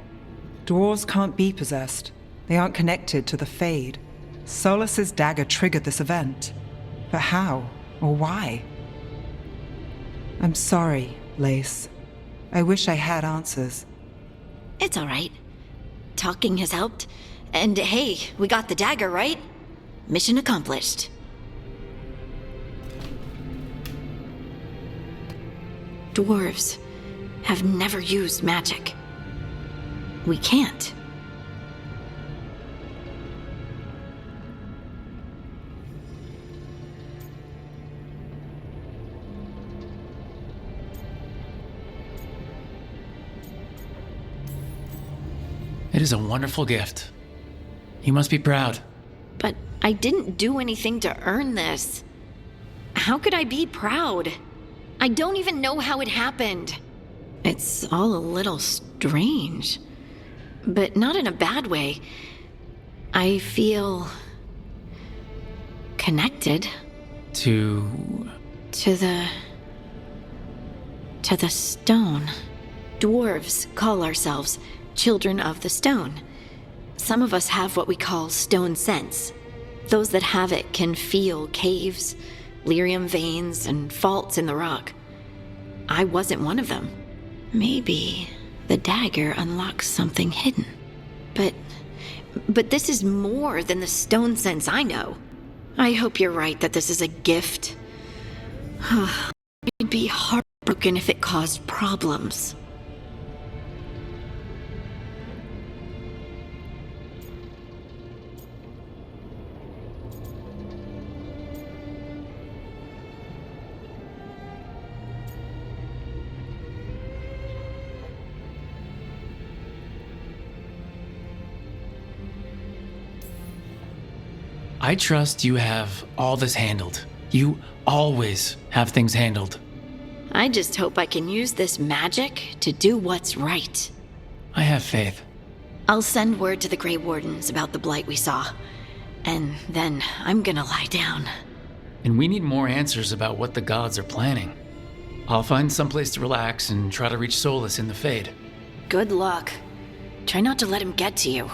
Dwarves can't be possessed. They aren't connected to the Fade. Solus's dagger triggered this event. But how? Or why? I'm sorry, Lace. I wish I had answers. It's all right. Talking has helped. And hey, we got the dagger, right? Mission accomplished. Dwarves have never used magic. We can't. It is a wonderful gift. You must be proud. But I didn't do anything to earn this. How could I be proud? I don't even know how it happened. It's all a little strange. But not in a bad way. I feel... connected. To the stone. Dwarves call ourselves children of the stone. Some of us have what we call stone sense. Those that have it can feel caves, lyrium veins, and faults in the rock. I wasn't one of them. Maybe the dagger unlocks something hidden. But this is more than the stone sense I know. I hope you're right that this is a gift. I'd be heartbroken if it caused problems. I trust you have all this handled. You always have things handled. I just hope I can use this magic to do what's right. I have faith. I'll send word to the Grey Wardens about the blight we saw. And then I'm gonna lie down. And we need more answers about what the gods are planning. I'll find someplace to relax and try to reach Solus in the Fade. Good luck. Try not to let him get to you.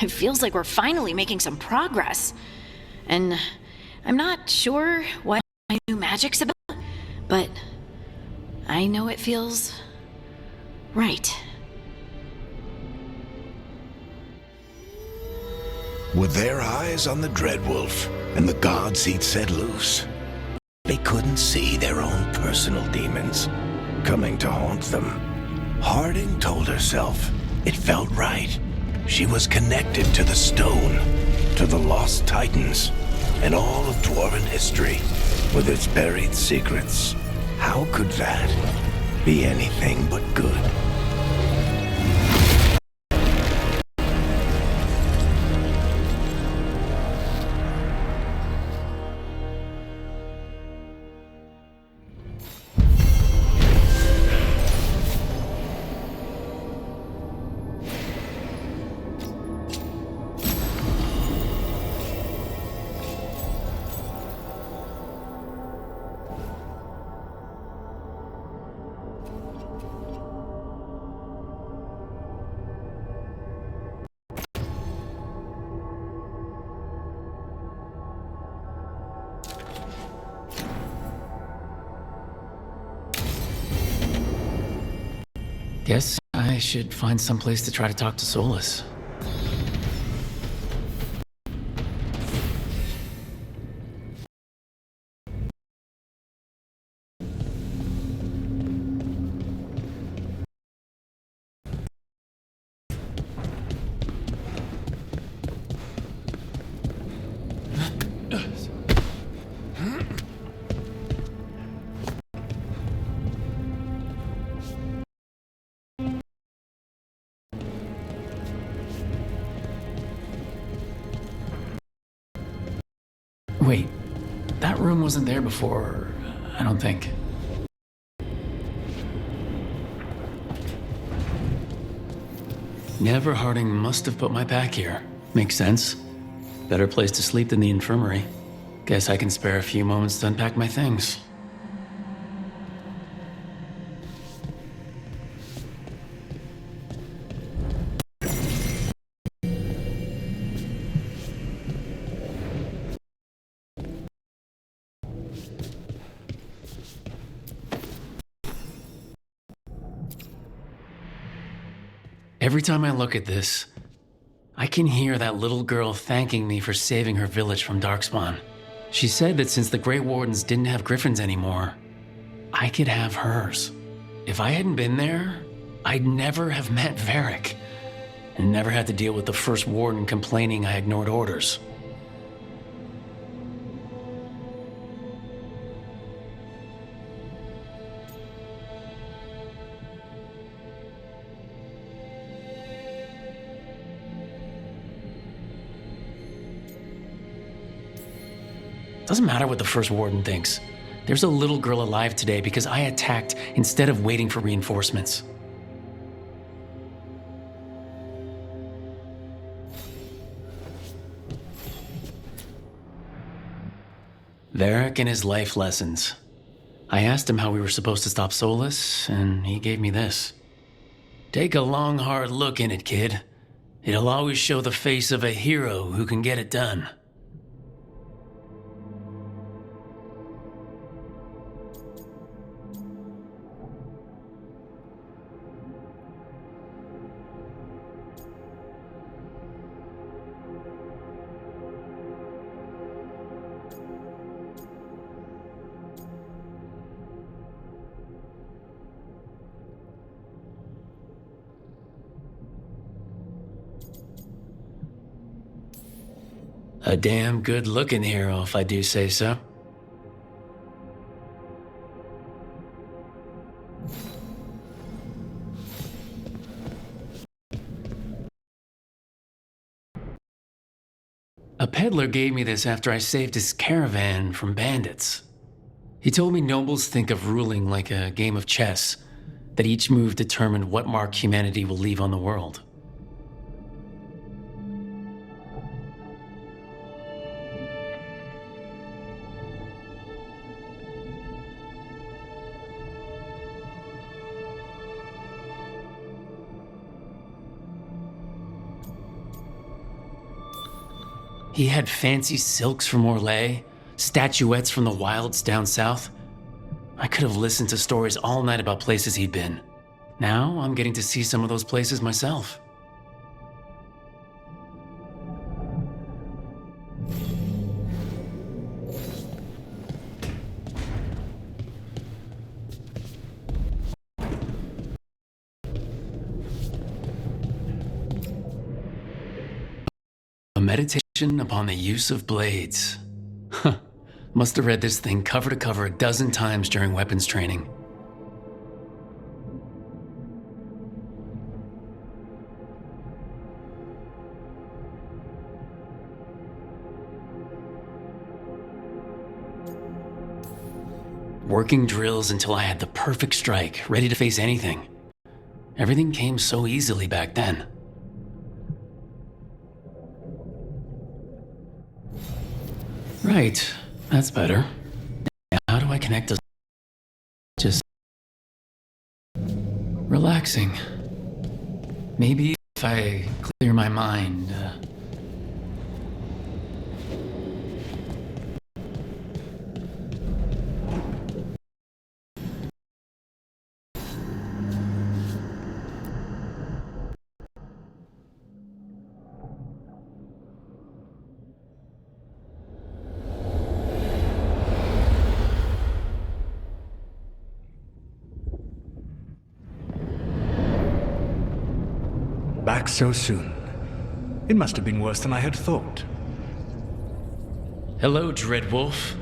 It feels like we're finally making some progress. And I'm not sure what my new magic's about, but I know it feels right. With their eyes on the Dreadwolf and the gods he'd set loose, they couldn't see their own personal demons coming to haunt them. Harding told herself it felt right. She was connected to the stone, to the lost titans, and all of dwarven history, with its buried secrets. How could that be anything but good? Guess I should find some place to try to talk to Solus. Wait, that room wasn't there before, I don't think. Never Harding must have put my pack here. Makes sense. Better place to sleep than the infirmary. Guess I can spare a few moments to unpack my things. Every time I look at this, I can hear that little girl thanking me for saving her village from Darkspawn. She said that since the Grey Wardens didn't have griffins anymore, I could have hers. If I hadn't been there, I'd never have met Varric, and never had to deal with the first warden complaining I ignored orders. Doesn't matter what the first warden thinks. There's a little girl alive today because I attacked instead of waiting for reinforcements. Varric and his life lessons. I asked him how we were supposed to stop Solus, and he gave me this. Take a long, hard look in it, kid. It'll always show the face of a hero who can get it done. A damn good-looking hero, if I do say so. A peddler gave me this after I saved his caravan from bandits. He told me nobles think of ruling like a game of chess, that each move determined what mark humanity will leave on the world. He had fancy silks from Orlais, statuettes from the wilds down south. I could have listened to stories all night about places he'd been. Now I'm getting to see some of those places myself. A meditation upon the use of blades. Huh. Must have read this thing cover to cover a dozen times during weapons training. Working drills until I had the perfect strike, ready to face anything. Everything came so easily back then. Right, that's better. Now, how do I connect those? Just relaxing. Maybe if I clear my mind. so soon. It must have been worse than I had thought. Hello, Dreadwolf.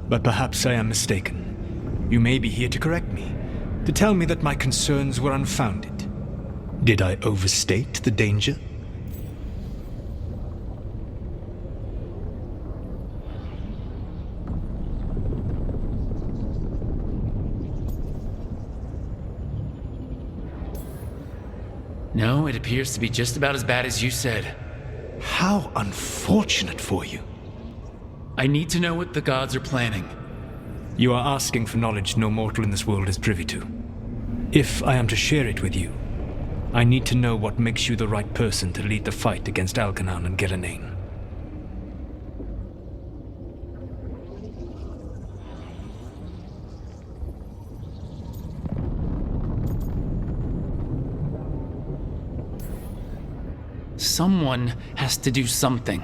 But perhaps I am mistaken. You may be here to correct me, to tell me that my concerns were unfounded. Did I overstate the danger? No, it appears to be just about as bad as you said. How unfortunate for you. I need to know what the gods are planning. You are asking for knowledge no mortal in this world is privy to. If I am to share it with you, I need to know what makes you the right person to lead the fight against Algernon and Gillenane. Someone has to do something.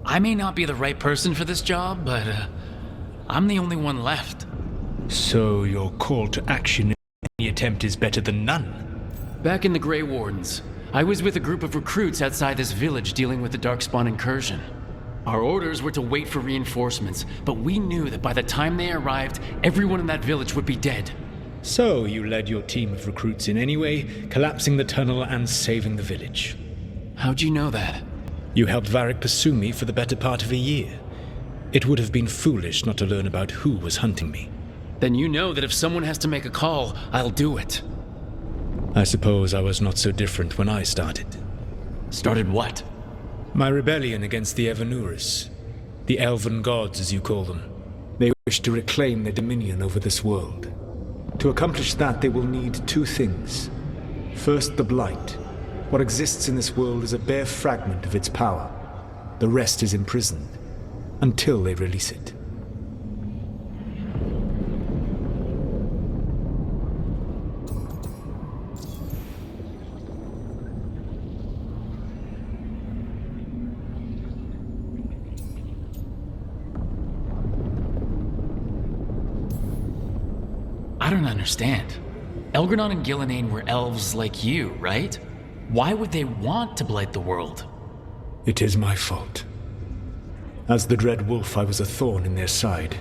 I may not be the right person for this job, but I'm the only one left. So your call to action in any attempt is better than none? Back in the Grey Wardens, I was with a group of recruits outside this village dealing with the Darkspawn incursion. Our orders were to wait for reinforcements, but we knew that by the time they arrived, everyone in that village would be dead. So you led your team of recruits in any way, collapsing the tunnel and saving the village. How'd you know that? You helped Varric pursue me for the better part of a year. It would have been foolish not to learn about who was hunting me. Then you know that if someone has to make a call, I'll do it. I suppose I was not so different when I started. Started what? My rebellion against the Evanuris. The elven gods, as you call them. They wish to reclaim their dominion over this world. To accomplish that, they will need two things. First, the Blight. What exists in this world is a bare fragment of its power. The rest is imprisoned, until they release it. I don't understand. Algernon and Gillenane were elves like you, right? Why would they want to blight the world? It is my fault. As the Dread Wolf, I was a thorn in their side.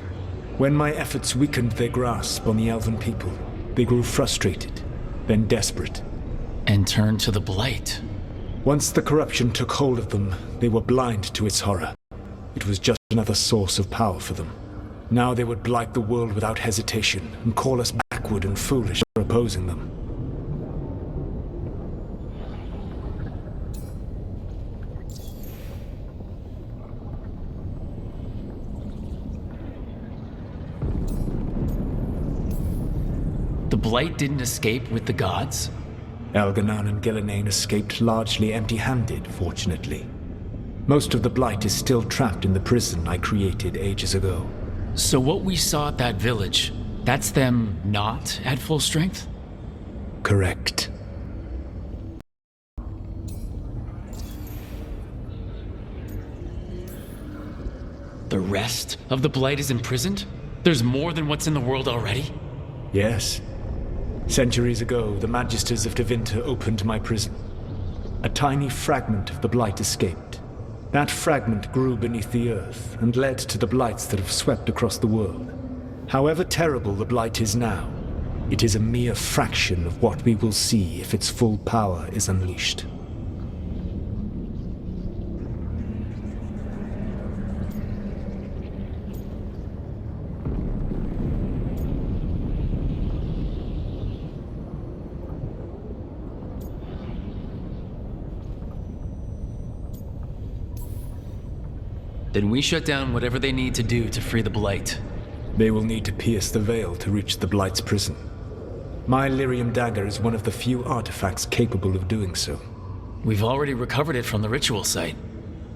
When my efforts weakened their grasp on the elven people, they grew frustrated, then desperate. And turned to the Blight. Once the corruption took hold of them, they were blind to its horror. It was just another source of power for them. Now they would blight the world without hesitation and call us backward and foolish for opposing them. The Blight didn't escape with the gods? Algernon and Gillenane escaped largely empty-handed, fortunately. Most of the Blight is still trapped in the prison I created ages ago. So what we saw at that village, that's them not at full strength? Correct. The rest of the Blight is imprisoned? There's more than what's in the world already? Yes. Centuries ago, the Magisters of Tevinter opened my prison. A tiny fragment of the Blight escaped. That fragment grew beneath the earth and led to the Blights that have swept across the world. However terrible the Blight is now, it is a mere fraction of what we will see if its full power is unleashed. Then we shut down whatever they need to do to free the Blight. They will need to pierce the veil to reach the Blight's prison. My lyrium dagger is one of the few artifacts capable of doing so. We've already recovered it from the ritual site.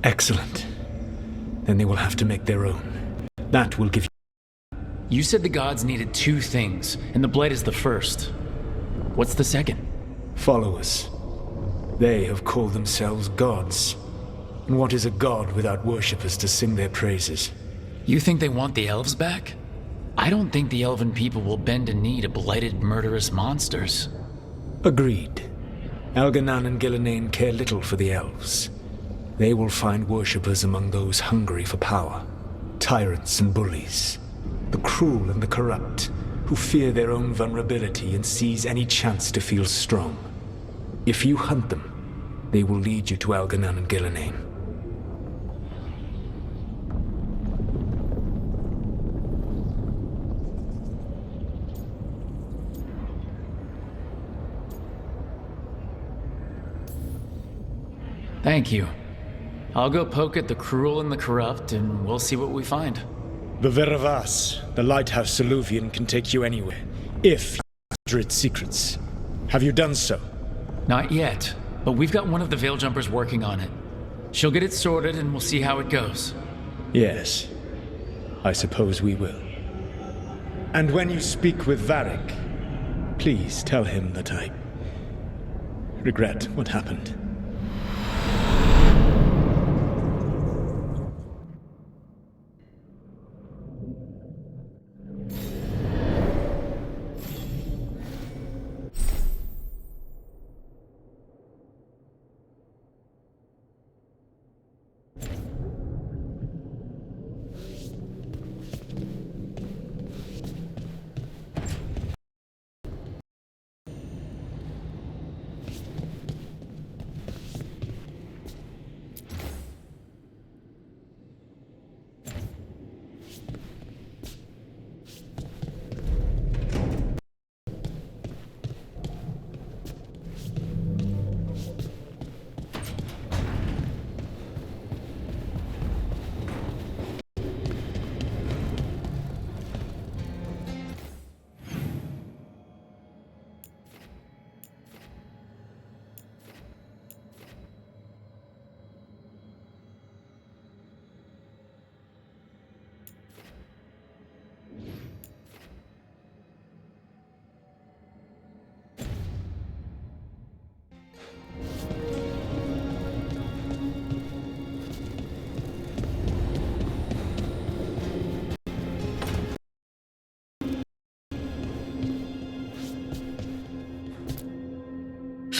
Excellent. Then they will have to make their own. That will give you... You said the gods needed two things, and the Blight is the first. What's the second? Followers. They have called themselves gods. And what is a god without worshippers to sing their praises? You think they want the elves back? I don't think the elven people will bend a knee to blighted, murderous monsters. Agreed. Elganan and Gillenane care little for the elves. They will find worshippers among those hungry for power, tyrants and bullies, the cruel and the corrupt, who fear their own vulnerability and seize any chance to feel strong. If you hunt them, they will lead you to Elganan and Gillenane. Thank you. I'll go poke at the cruel and the corrupt, and we'll see what we find. The Veravas, the lighthouse Soluvian, can take you anywhere, if you master its secrets. Have you done so? Not yet, but we've got one of the Veiljumpers working on it. She'll get it sorted, and we'll see how it goes. Yes, I suppose we will. And when you speak with Varric, please tell him that I regret what happened.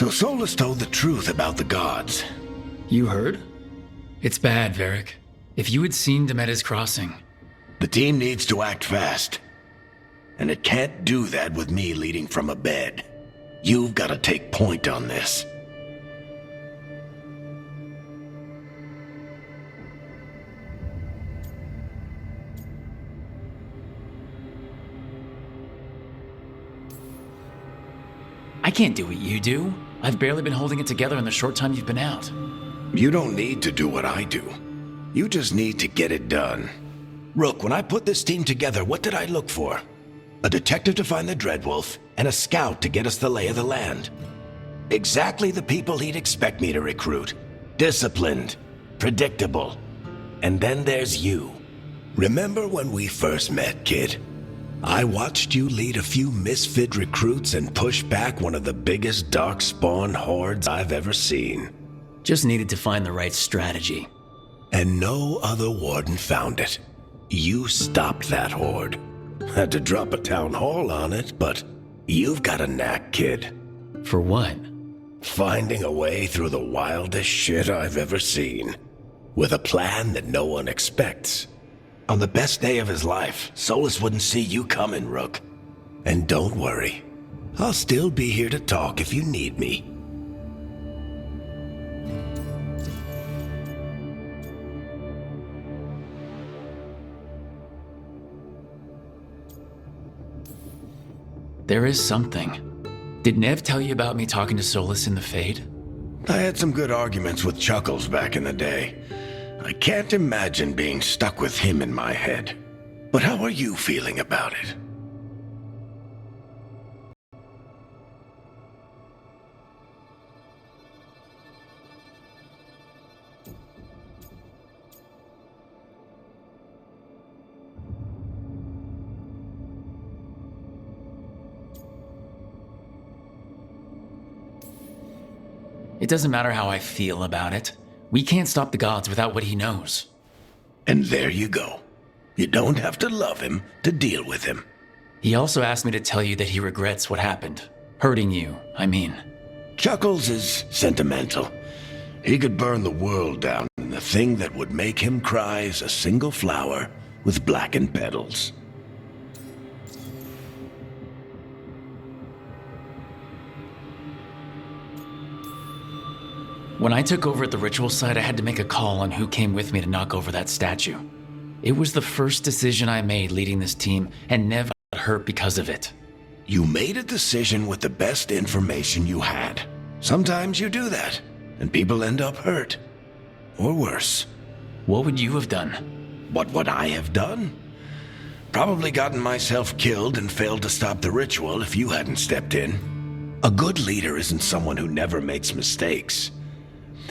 So Solus told the truth about the gods. You heard? It's bad, Varric. If you had seen Demeda's crossing... The team needs to act fast. And it can't do that with me leading from a bed. You've got to take point on this. I can't do what you do. I've barely been holding it together in the short time you've been out. You don't need to do what I do. You just need to get it done. Rook, when I put this team together, what did I look for? A detective to find the Dreadwolf, and a scout to get us the lay of the land. Exactly the people he'd expect me to recruit. Disciplined, predictable. And then there's you. Remember when we first met, kid? I watched you lead a few misfit recruits and push back one of the biggest darkspawn hordes I've ever seen. Just needed to find the right strategy. And no other warden found it. You stopped that horde. Had to drop a town hall on it, but you've got a knack, kid. For what? Finding a way through the wildest shit I've ever seen. With a plan that no one expects. On the best day of his life, Solus wouldn't see you coming, Rook. And don't worry. I'll still be here to talk if you need me. There is something. Did Nev tell you about me talking to Solus in the Fade? I had some good arguments with Chuckles back in the day. I can't imagine being stuck with him in my head. But how are you feeling about it? It doesn't matter how I feel about it. We can't stop the gods without what he knows. And there you go. You don't have to love him to deal with him. He also asked me to tell you that he regrets what happened. Hurting you, I mean. Chuckles is sentimental. He could burn the world down, and the thing that would make him cry is a single flower with blackened petals. When I took over at the ritual site, I had to make a call on who came with me to knock over that statue. It was the first decision I made leading this team, and never got hurt because of it. You made a decision with the best information you had. Sometimes you do that, and people end up hurt. Or worse. What would you have done? What would I have done? Probably gotten myself killed and failed to stop the ritual if you hadn't stepped in. A good leader isn't someone who never makes mistakes.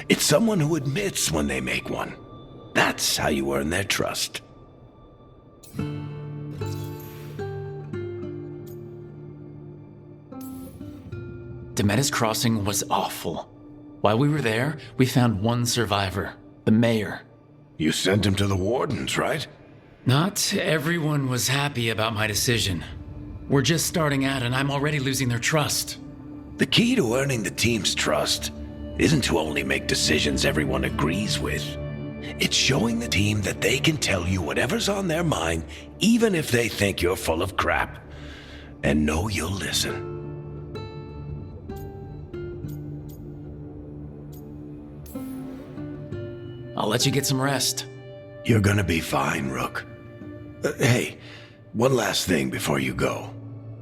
It's someone who admits when they make one. That's how you earn their trust. Demetta's Crossing was awful. While we were there, we found one survivor, the mayor. You sent him to the wardens, right? Not everyone was happy about my decision. We're just starting out and I'm already losing their trust. The key to earning the team's trust isn't to only make decisions everyone agrees with. It's showing the team that they can tell you whatever's on their mind, even if they think you're full of crap. And know you'll listen. I'll let you get some rest. You're gonna be fine, Rook. Hey, one last thing before you go.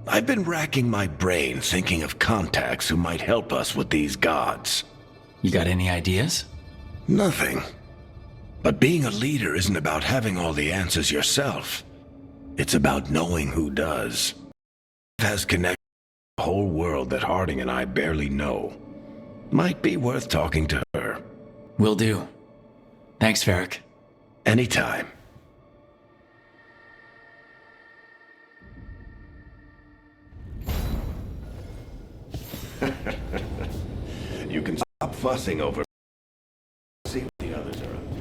I've been racking my brain thinking of contacts who might help us with these gods. You got any ideas? Nothing. But being a leader isn't about having all the answers yourself. It's about knowing who does. Has connected to the whole world that Harding and I barely know. Might be worth talking to her. Will do. Thanks, Varric. Anytime. You can stop fussing over. See what the others are up to.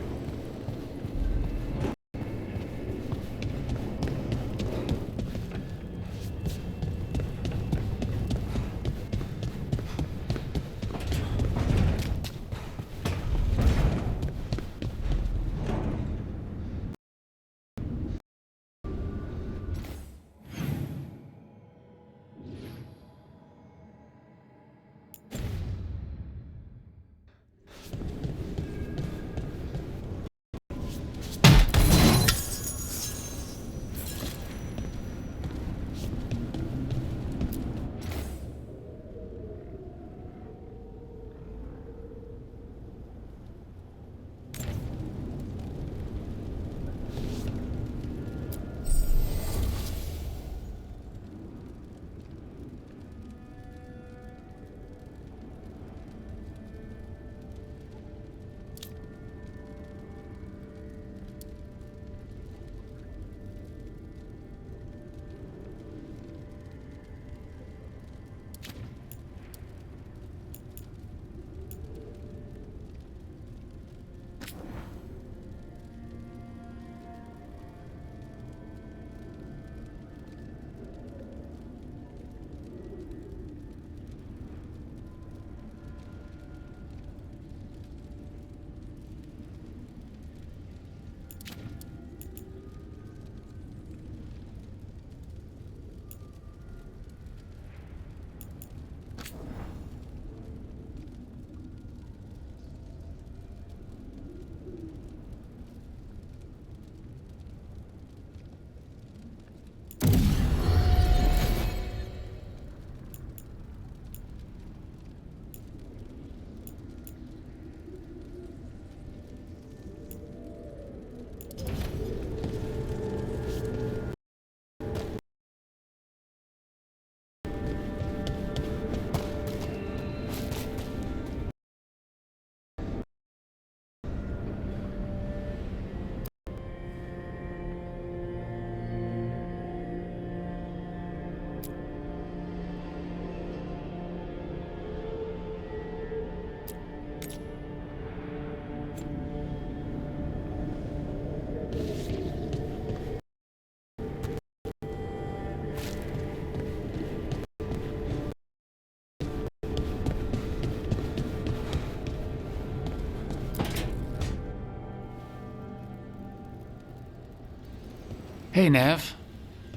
Hey, Nev.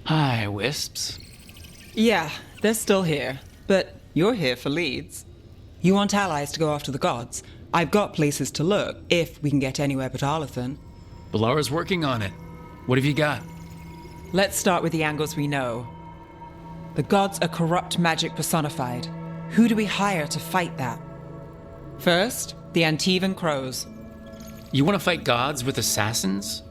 Hi, Wisps. Yeah, they're still here. But you're here for leads. You want allies to go after the gods? I've got places to look, if we can get anywhere but Arlathan. Balara's working on it. What have you got? Let's start with the angles we know. The gods are corrupt magic personified. Who do we hire to fight that? First, the Antivan Crows. You want to fight gods with assassins?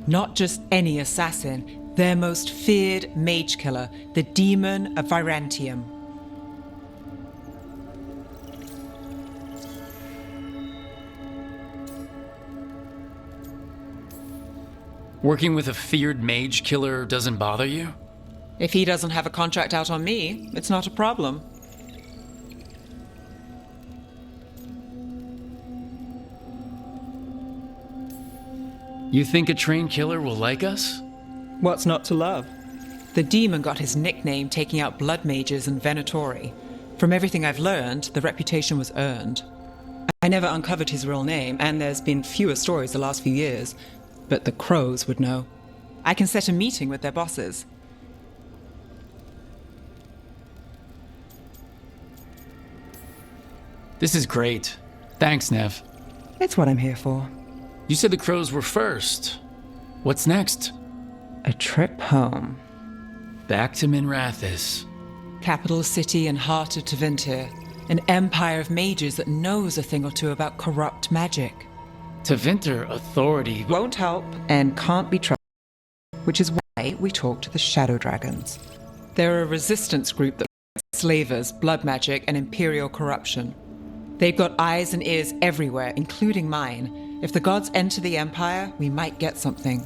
Not just any assassin, their most feared mage killer, the Demon of Virantium. Working with a feared mage killer doesn't bother you? If he doesn't have a contract out on me, it's not a problem. You think a trained killer will like us? What's not to love? The demon got his nickname taking out blood mages and Venatori. From everything I've learned, the reputation was earned. I never uncovered his real name, and there's been fewer stories the last few years, but the Crows would know. I can set a meeting with their bosses. This is great. Thanks, Nev. It's what I'm here for. You said the Crows were first. What's next? A trip home. Back to Minrathous. Capital city and heart of Tevinter. An empire of mages that knows a thing or two about corrupt magic. Tevinter authority won't help and can't be trusted, which is why we talk to the Shadow Dragons. They're a resistance group that fights slavers, blood magic, and imperial corruption. They've got eyes and ears everywhere, including mine. If the gods enter the Empire, we might get something.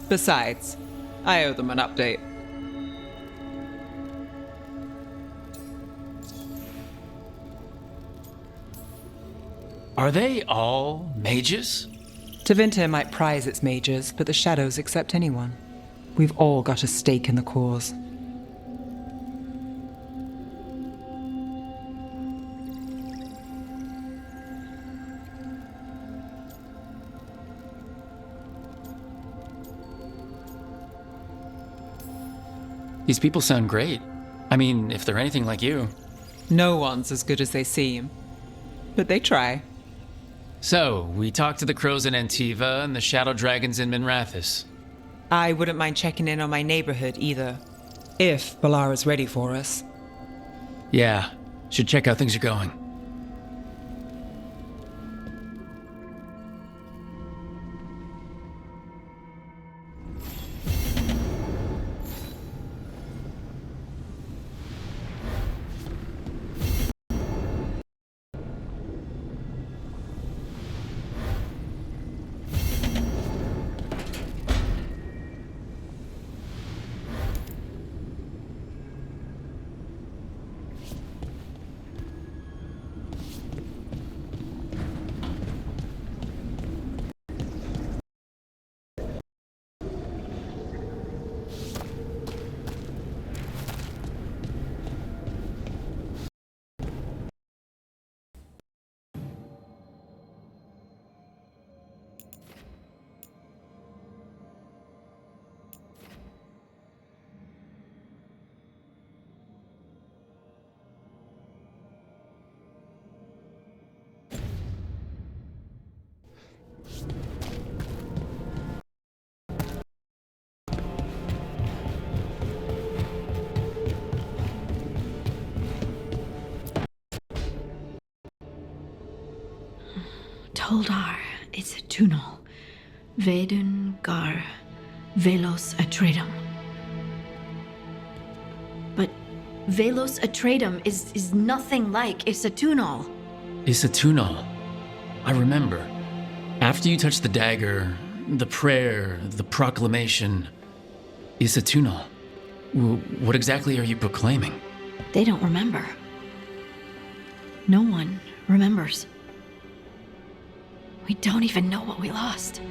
Besides, I owe them an update. Are they all mages? Tevinter might prize its mages, but the Shadows accept anyone. We've all got a stake in the cause. These people sound great. I mean, if they're anything like you. No one's as good as they seem. But they try. So, we talked to the Crows in Antiva and the Shadow Dragons in Minrathous. I wouldn't mind checking in on my neighborhood either. If Balara's ready for us. Yeah, should check how things are going. Toldar, it's a tunal. Vedun gar velos atredum. But velos atredum is nothing like Isatunal. Isatunal. I remember. After you touched the dagger, the prayer, the proclamation. Isatunal. What exactly are you proclaiming? They don't remember. No one remembers. We don't even know what we lost.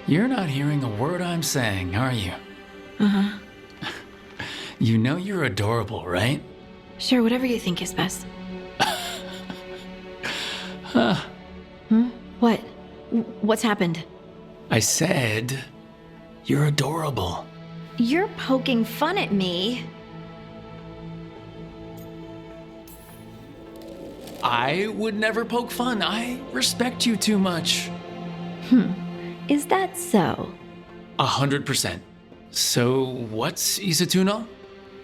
You're not hearing a word I'm saying, are you? Uh-huh. You know you're adorable, right? Sure, whatever you think is best. Huh. What? What's happened? I said, you're adorable. You're poking fun at me. I would never poke fun. I respect you too much. Is that so? 100%. So, what's Isatunal?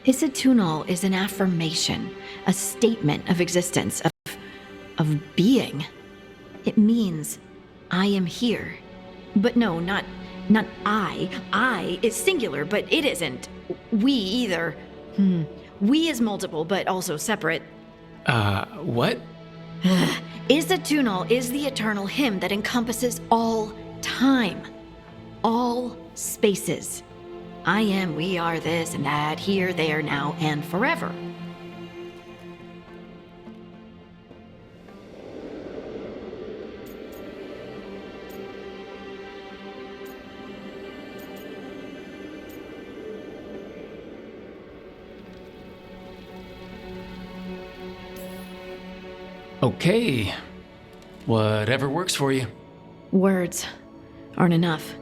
Isatunal is an affirmation, a statement of existence, of being. It means, I am here. But no, not I. I is singular, but it isn't. We either. We is multiple, but also separate. What? Isatunal is the eternal hymn that encompasses all time, all spaces. I am, we are, this and that, here, there, now, and forever. Okay. Whatever works for you. Words aren't enough.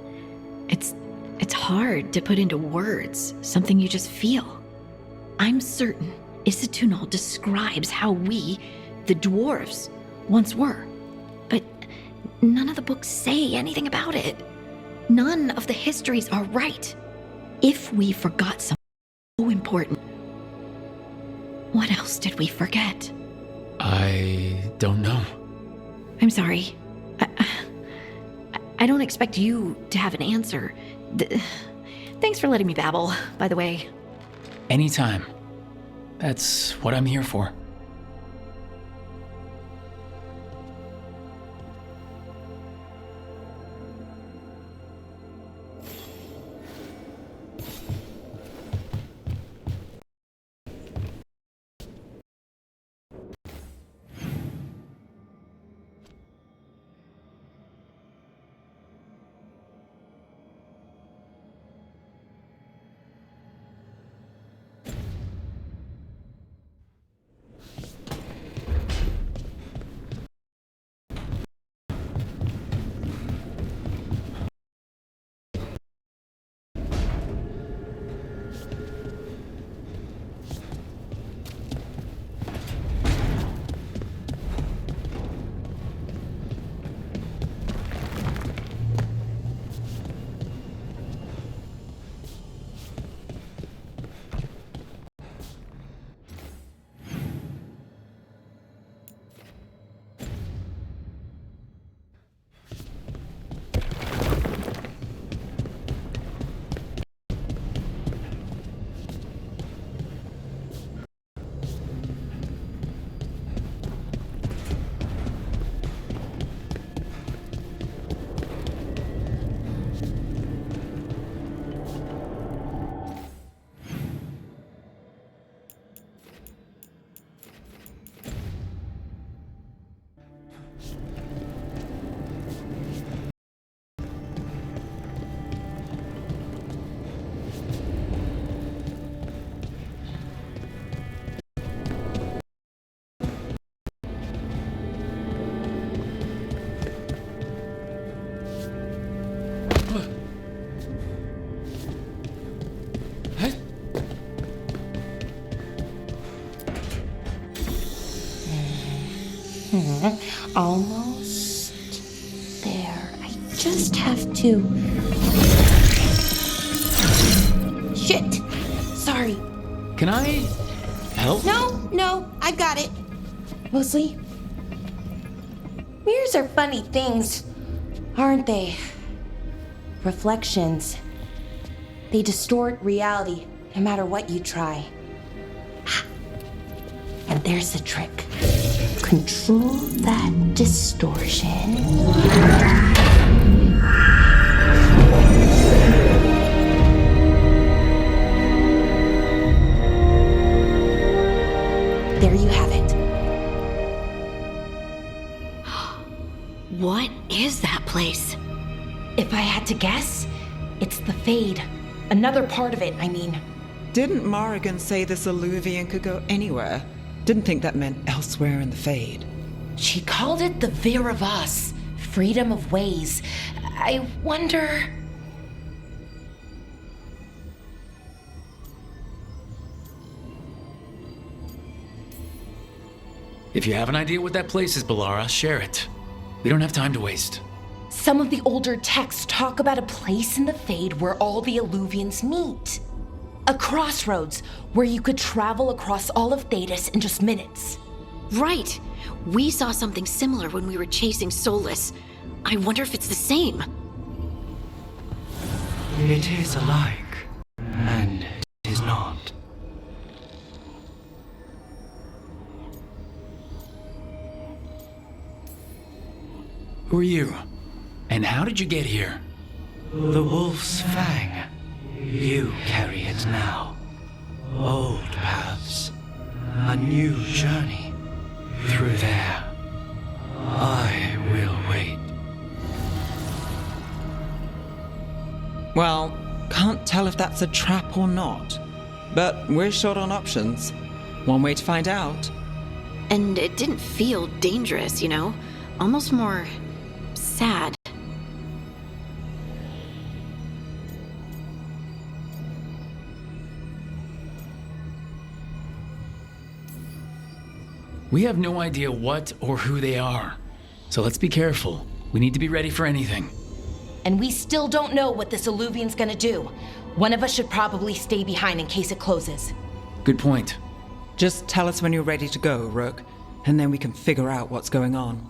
It's hard to put into words something you just feel. I'm certain Isatunal describes how we, the dwarves, once were. But none of the books say anything about it. None of the histories are right. If we forgot something so important, what else did we forget? I don't know. I'm sorry. I don't expect you to have an answer. Thanks for letting me babble, by the way. Anytime. That's what I'm here for. Almost there. I just have to. Shit! Sorry. Can I help? No, I got it. Mostly. Mirrors are funny things, aren't they? Reflections. They distort reality, no matter what you try. And there's the trick. Control that distortion. There you have it. What is that place? If I had to guess, it's the Fade. Another part of it, I mean. Didn't Morrigan say this Illuvian could go anywhere? Didn't think that meant elsewhere in the Fade. She called it the Vir of Us, freedom of ways. I wonder... If you have an idea what that place is, Balara, share it. We don't have time to waste. Some of the older texts talk about a place in the Fade where all the Illuvians meet. A crossroads where you could travel across all of Thedas in just minutes. Right. We saw something similar when we were chasing Solus. I wonder if it's the same. It is alike, and it is not. Who are you? And how did you get here? The Wolf's Fang. You carry it now. Old paths. A new journey. Through there. I will wait. Well, can't tell if that's a trap or not. But we're short on options. One way to find out. And it didn't feel dangerous, you know? Almost more... sad. We have no idea what or who they are. So let's be careful. We need to be ready for anything. And we still don't know what this Illuvian's gonna do. One of us should probably stay behind in case it closes. Good point. Just tell us when you're ready to go, Rook, and then we can figure out what's going on.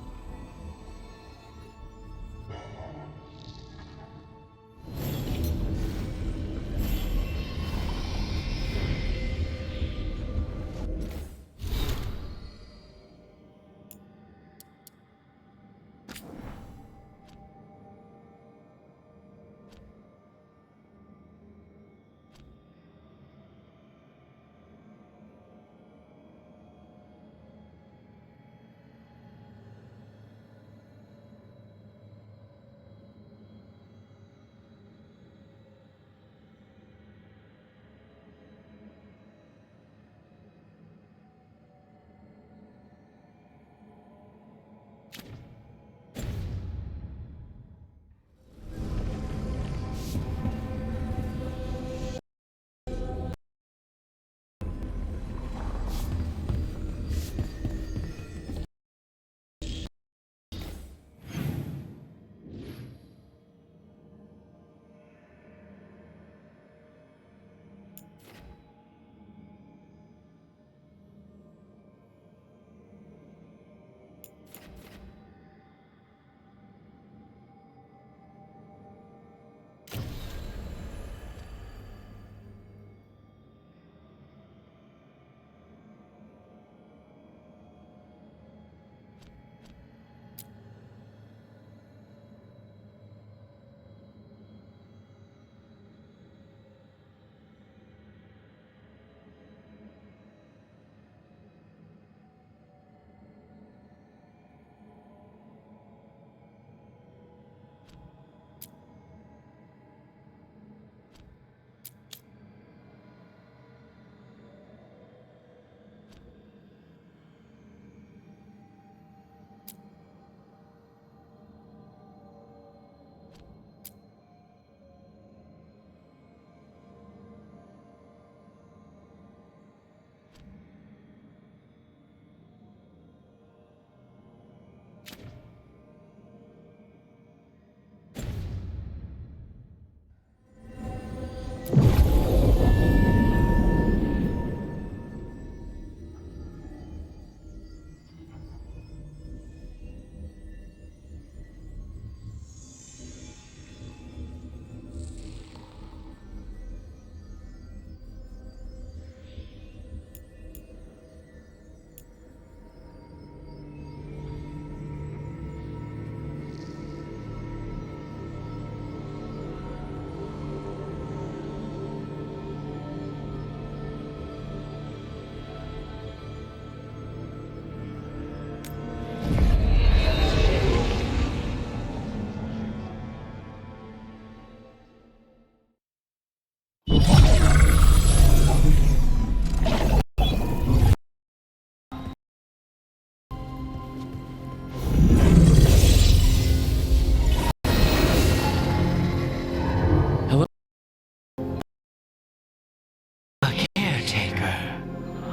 Caretaker.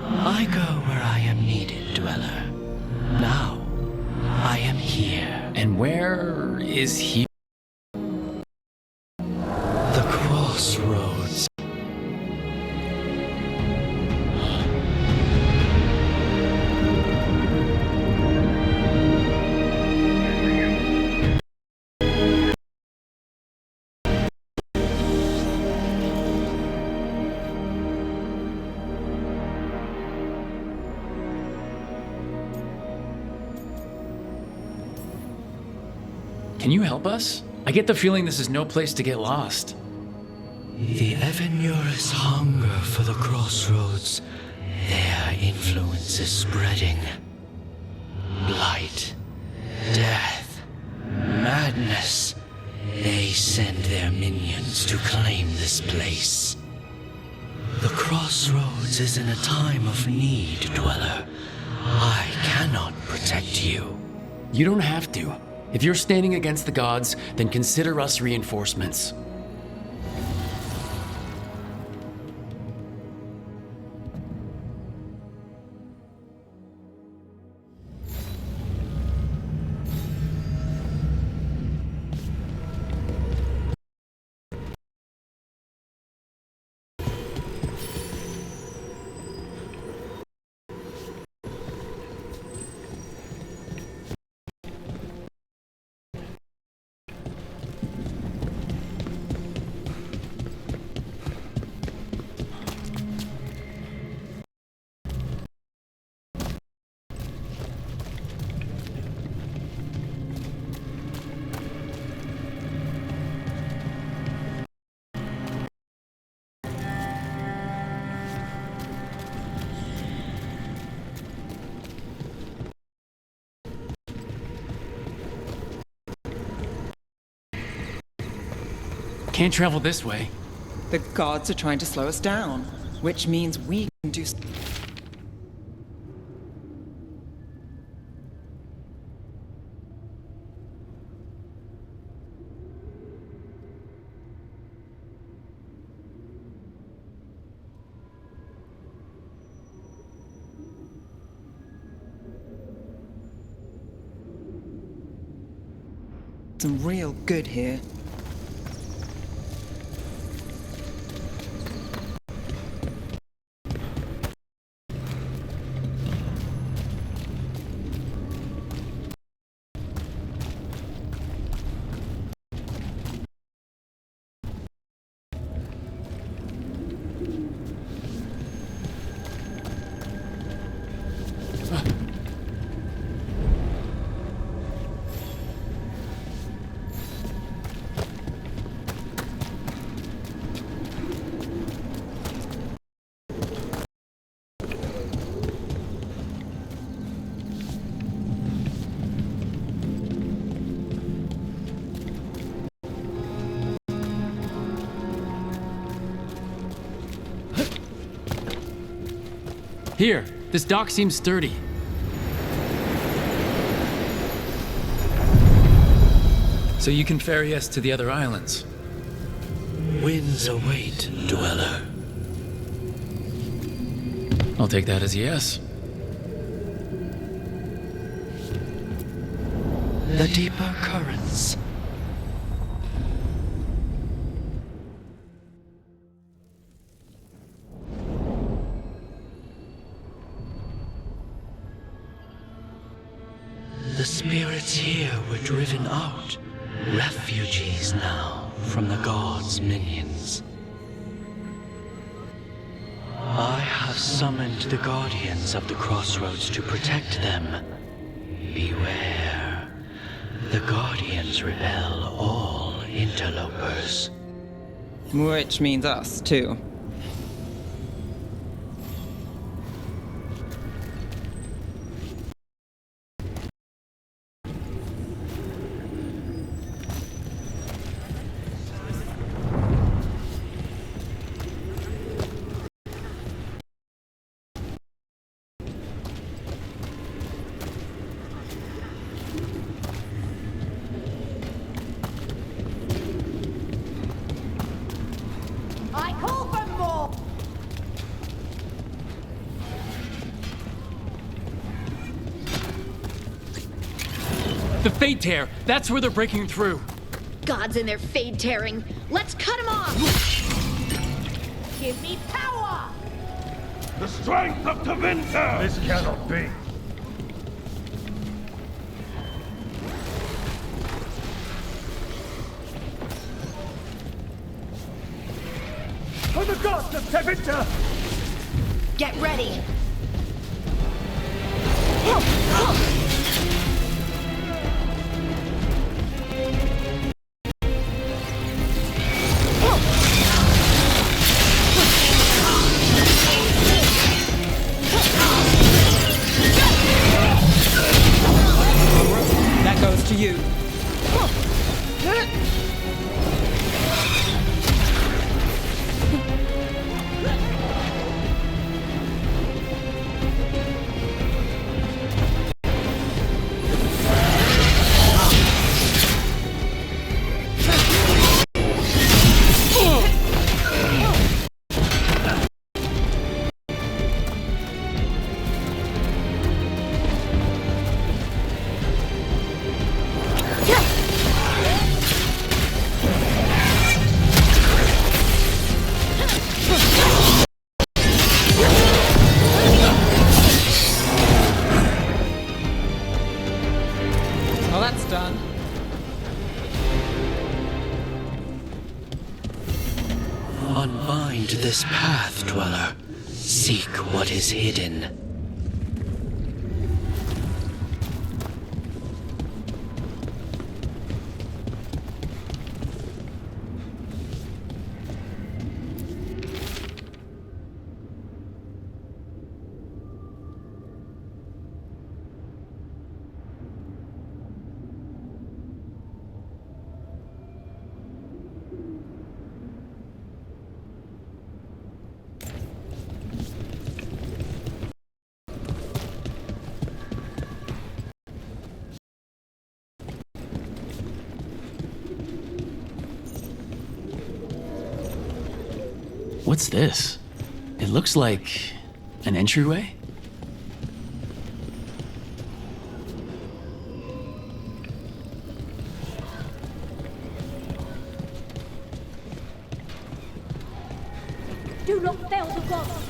I go where I am needed, Dweller. Now, I am here. And where is he? The crossroads. Can you help us? I get the feeling this is no place to get lost. The Evanurus hunger for the crossroads. Their influence is spreading. Blight, death, madness. They send their minions to claim this place. The crossroads is in a time of need, Dweller. I cannot protect you. You don't have to. If you're standing against the gods, then consider us reinforcements. Can't travel this way. The gods are trying to slow us down, which means we can do... some real good here. Here, this dock seems sturdy. So you can ferry us to the other islands. Winds await, Dweller. I'll take that as a yes. The deeper currents. The spirits here were driven out, refugees now from the gods' minions. I have summoned the guardians of the crossroads to protect them. Beware. The guardians repel all interlopers. Which means us, too. The Fade Tear, that's where they're breaking through. Gods and their fade tearing. Let's cut them off! Give me power! The strength of Tevinter! This cannot be. For the gods of Tevinter! Get ready! That goes to you. Well, that's done. Unbind this path, Dweller. Seek what is hidden. What's this? It looks like an entryway? Do not fail the gods!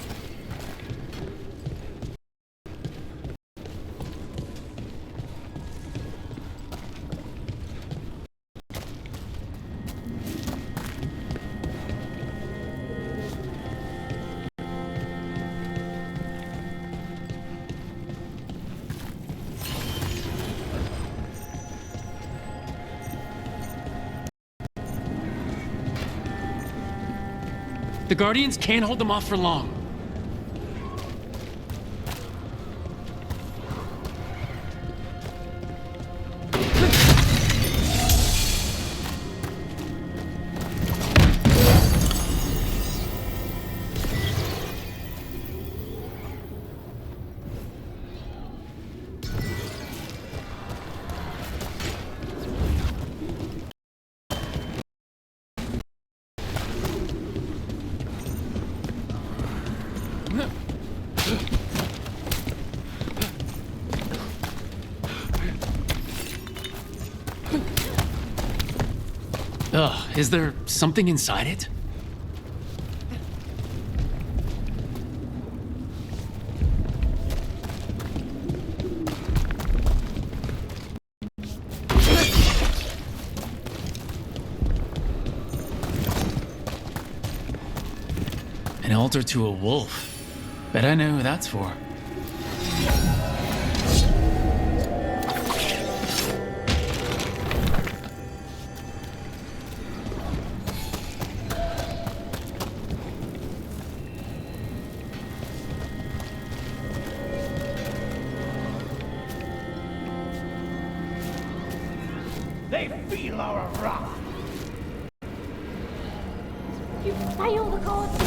The Guardians can't hold them off for long. Ugh, is there something inside it? An altar to a wolf. Bet I know who that's for. They feel our wrath. You fail the gods!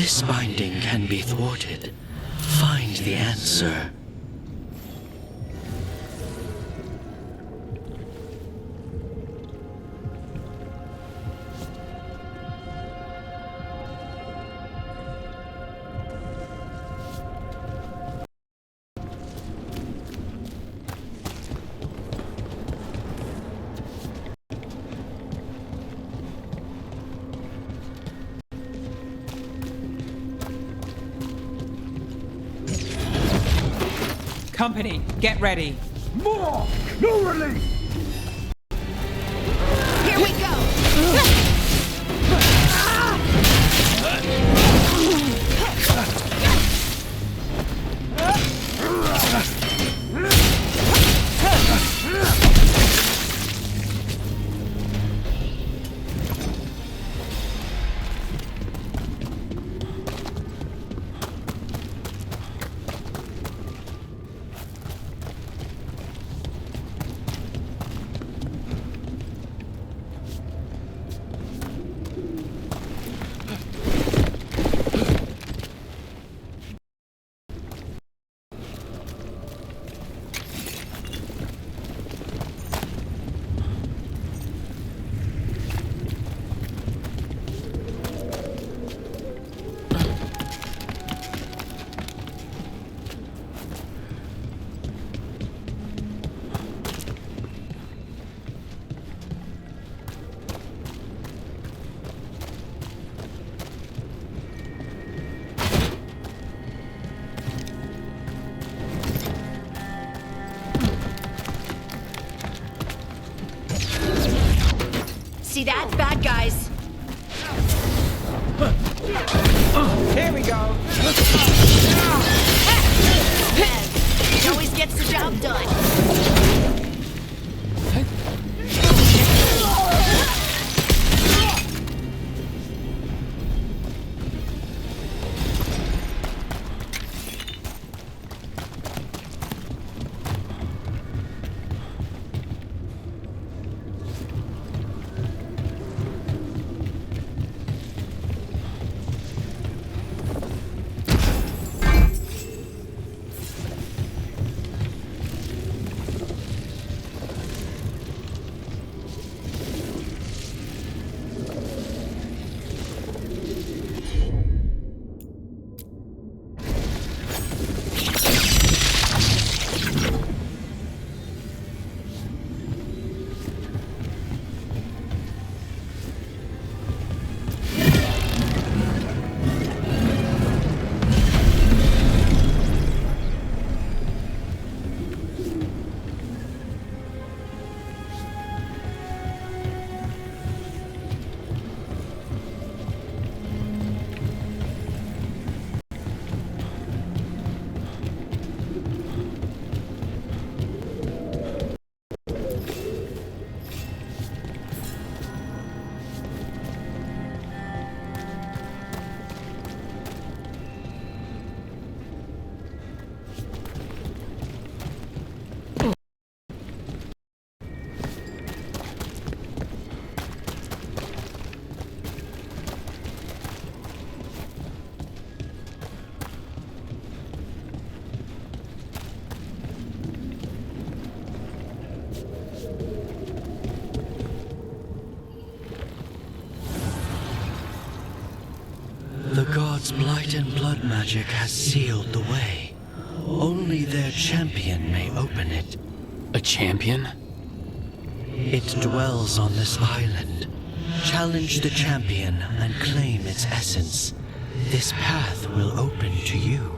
this binding can be thwarted, find the answer. Company, get ready. More! No relief! Here we go! See that? Bad guys. Here we go. He always gets the job done. The gods' blight and blood magic has sealed the way. Only their champion may open it. A champion? It dwells on this island. Challenge the champion and claim its essence. This path will open to you.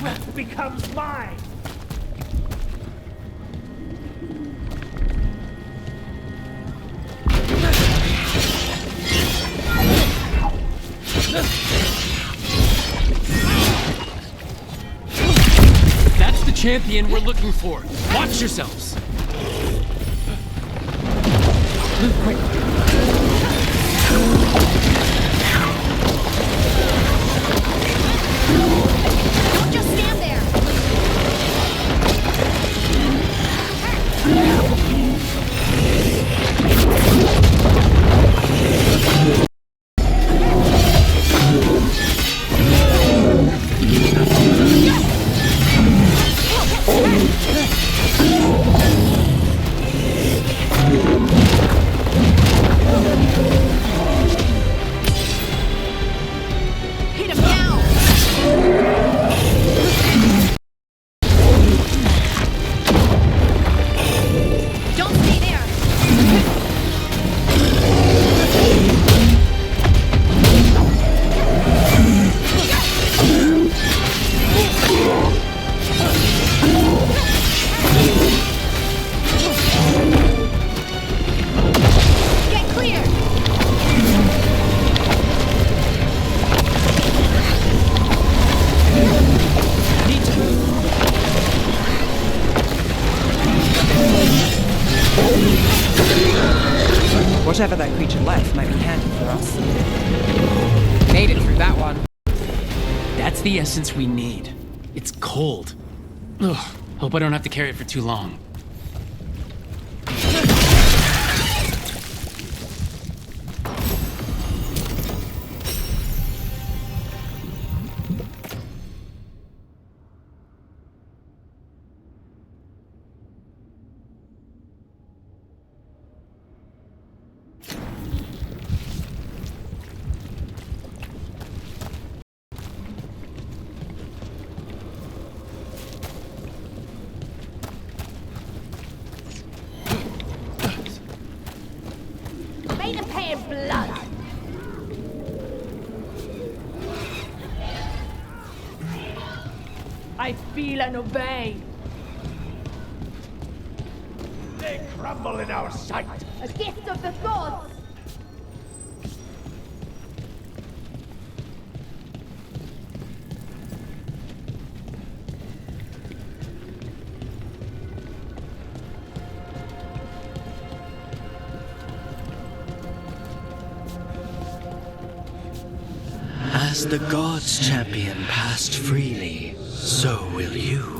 strength becomes mine! That's the champion we're looking for. Watch yourselves. Quick. Don't just stand there! Hit him now! Don't stay there! Get clear! Need to move. Whatever that creature left might be handy for us. Made it through that one. That's the essence we need. It's cold. Ugh. Hope I don't have to carry it for too long. Made them pay in blood. I feel and obey. They crumble in our sight. A gift of the gods. As the gods' champion passed freely, so will you.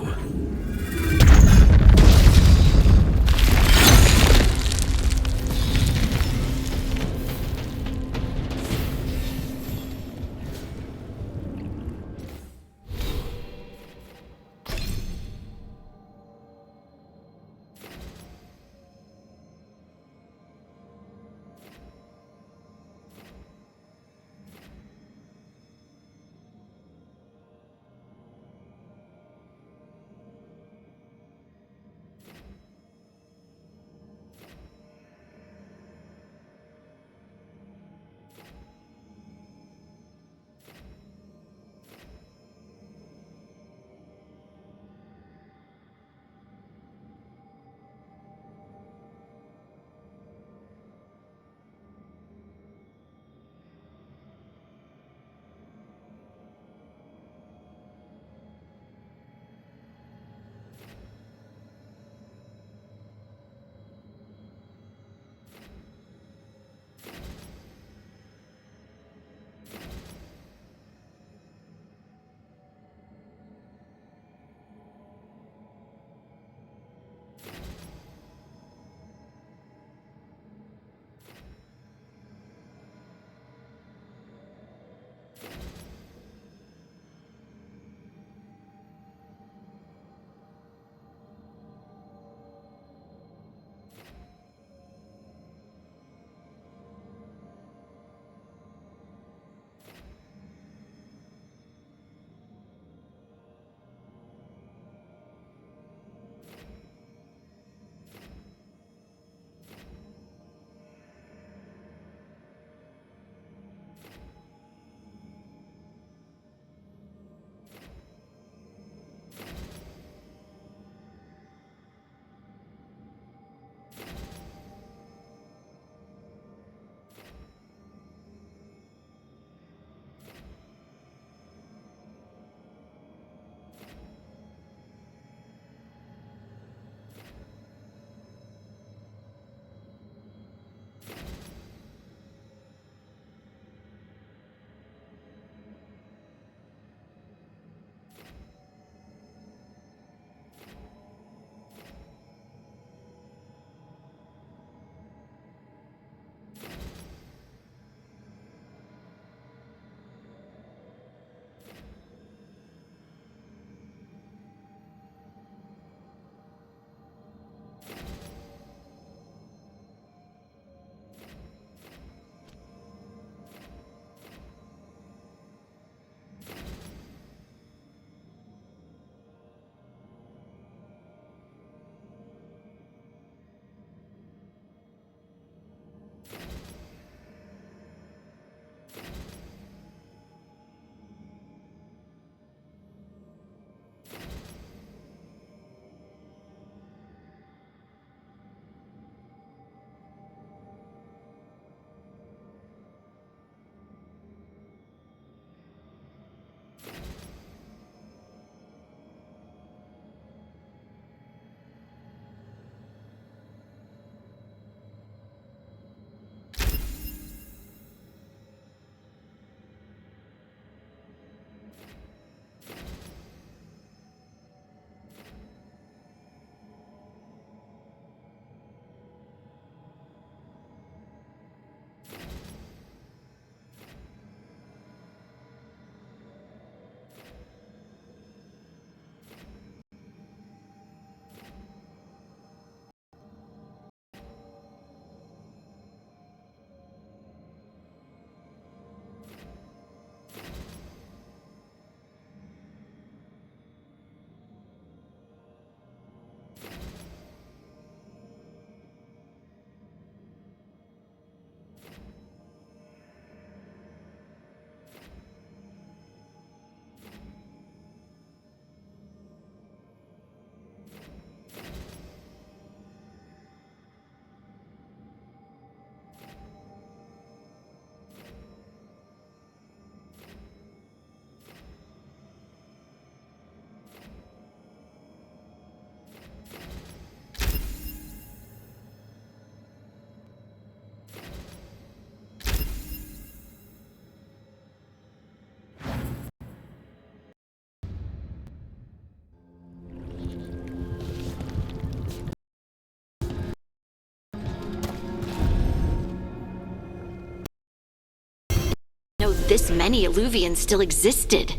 this many Illuvians still existed.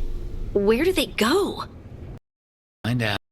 Where do they go? Find out.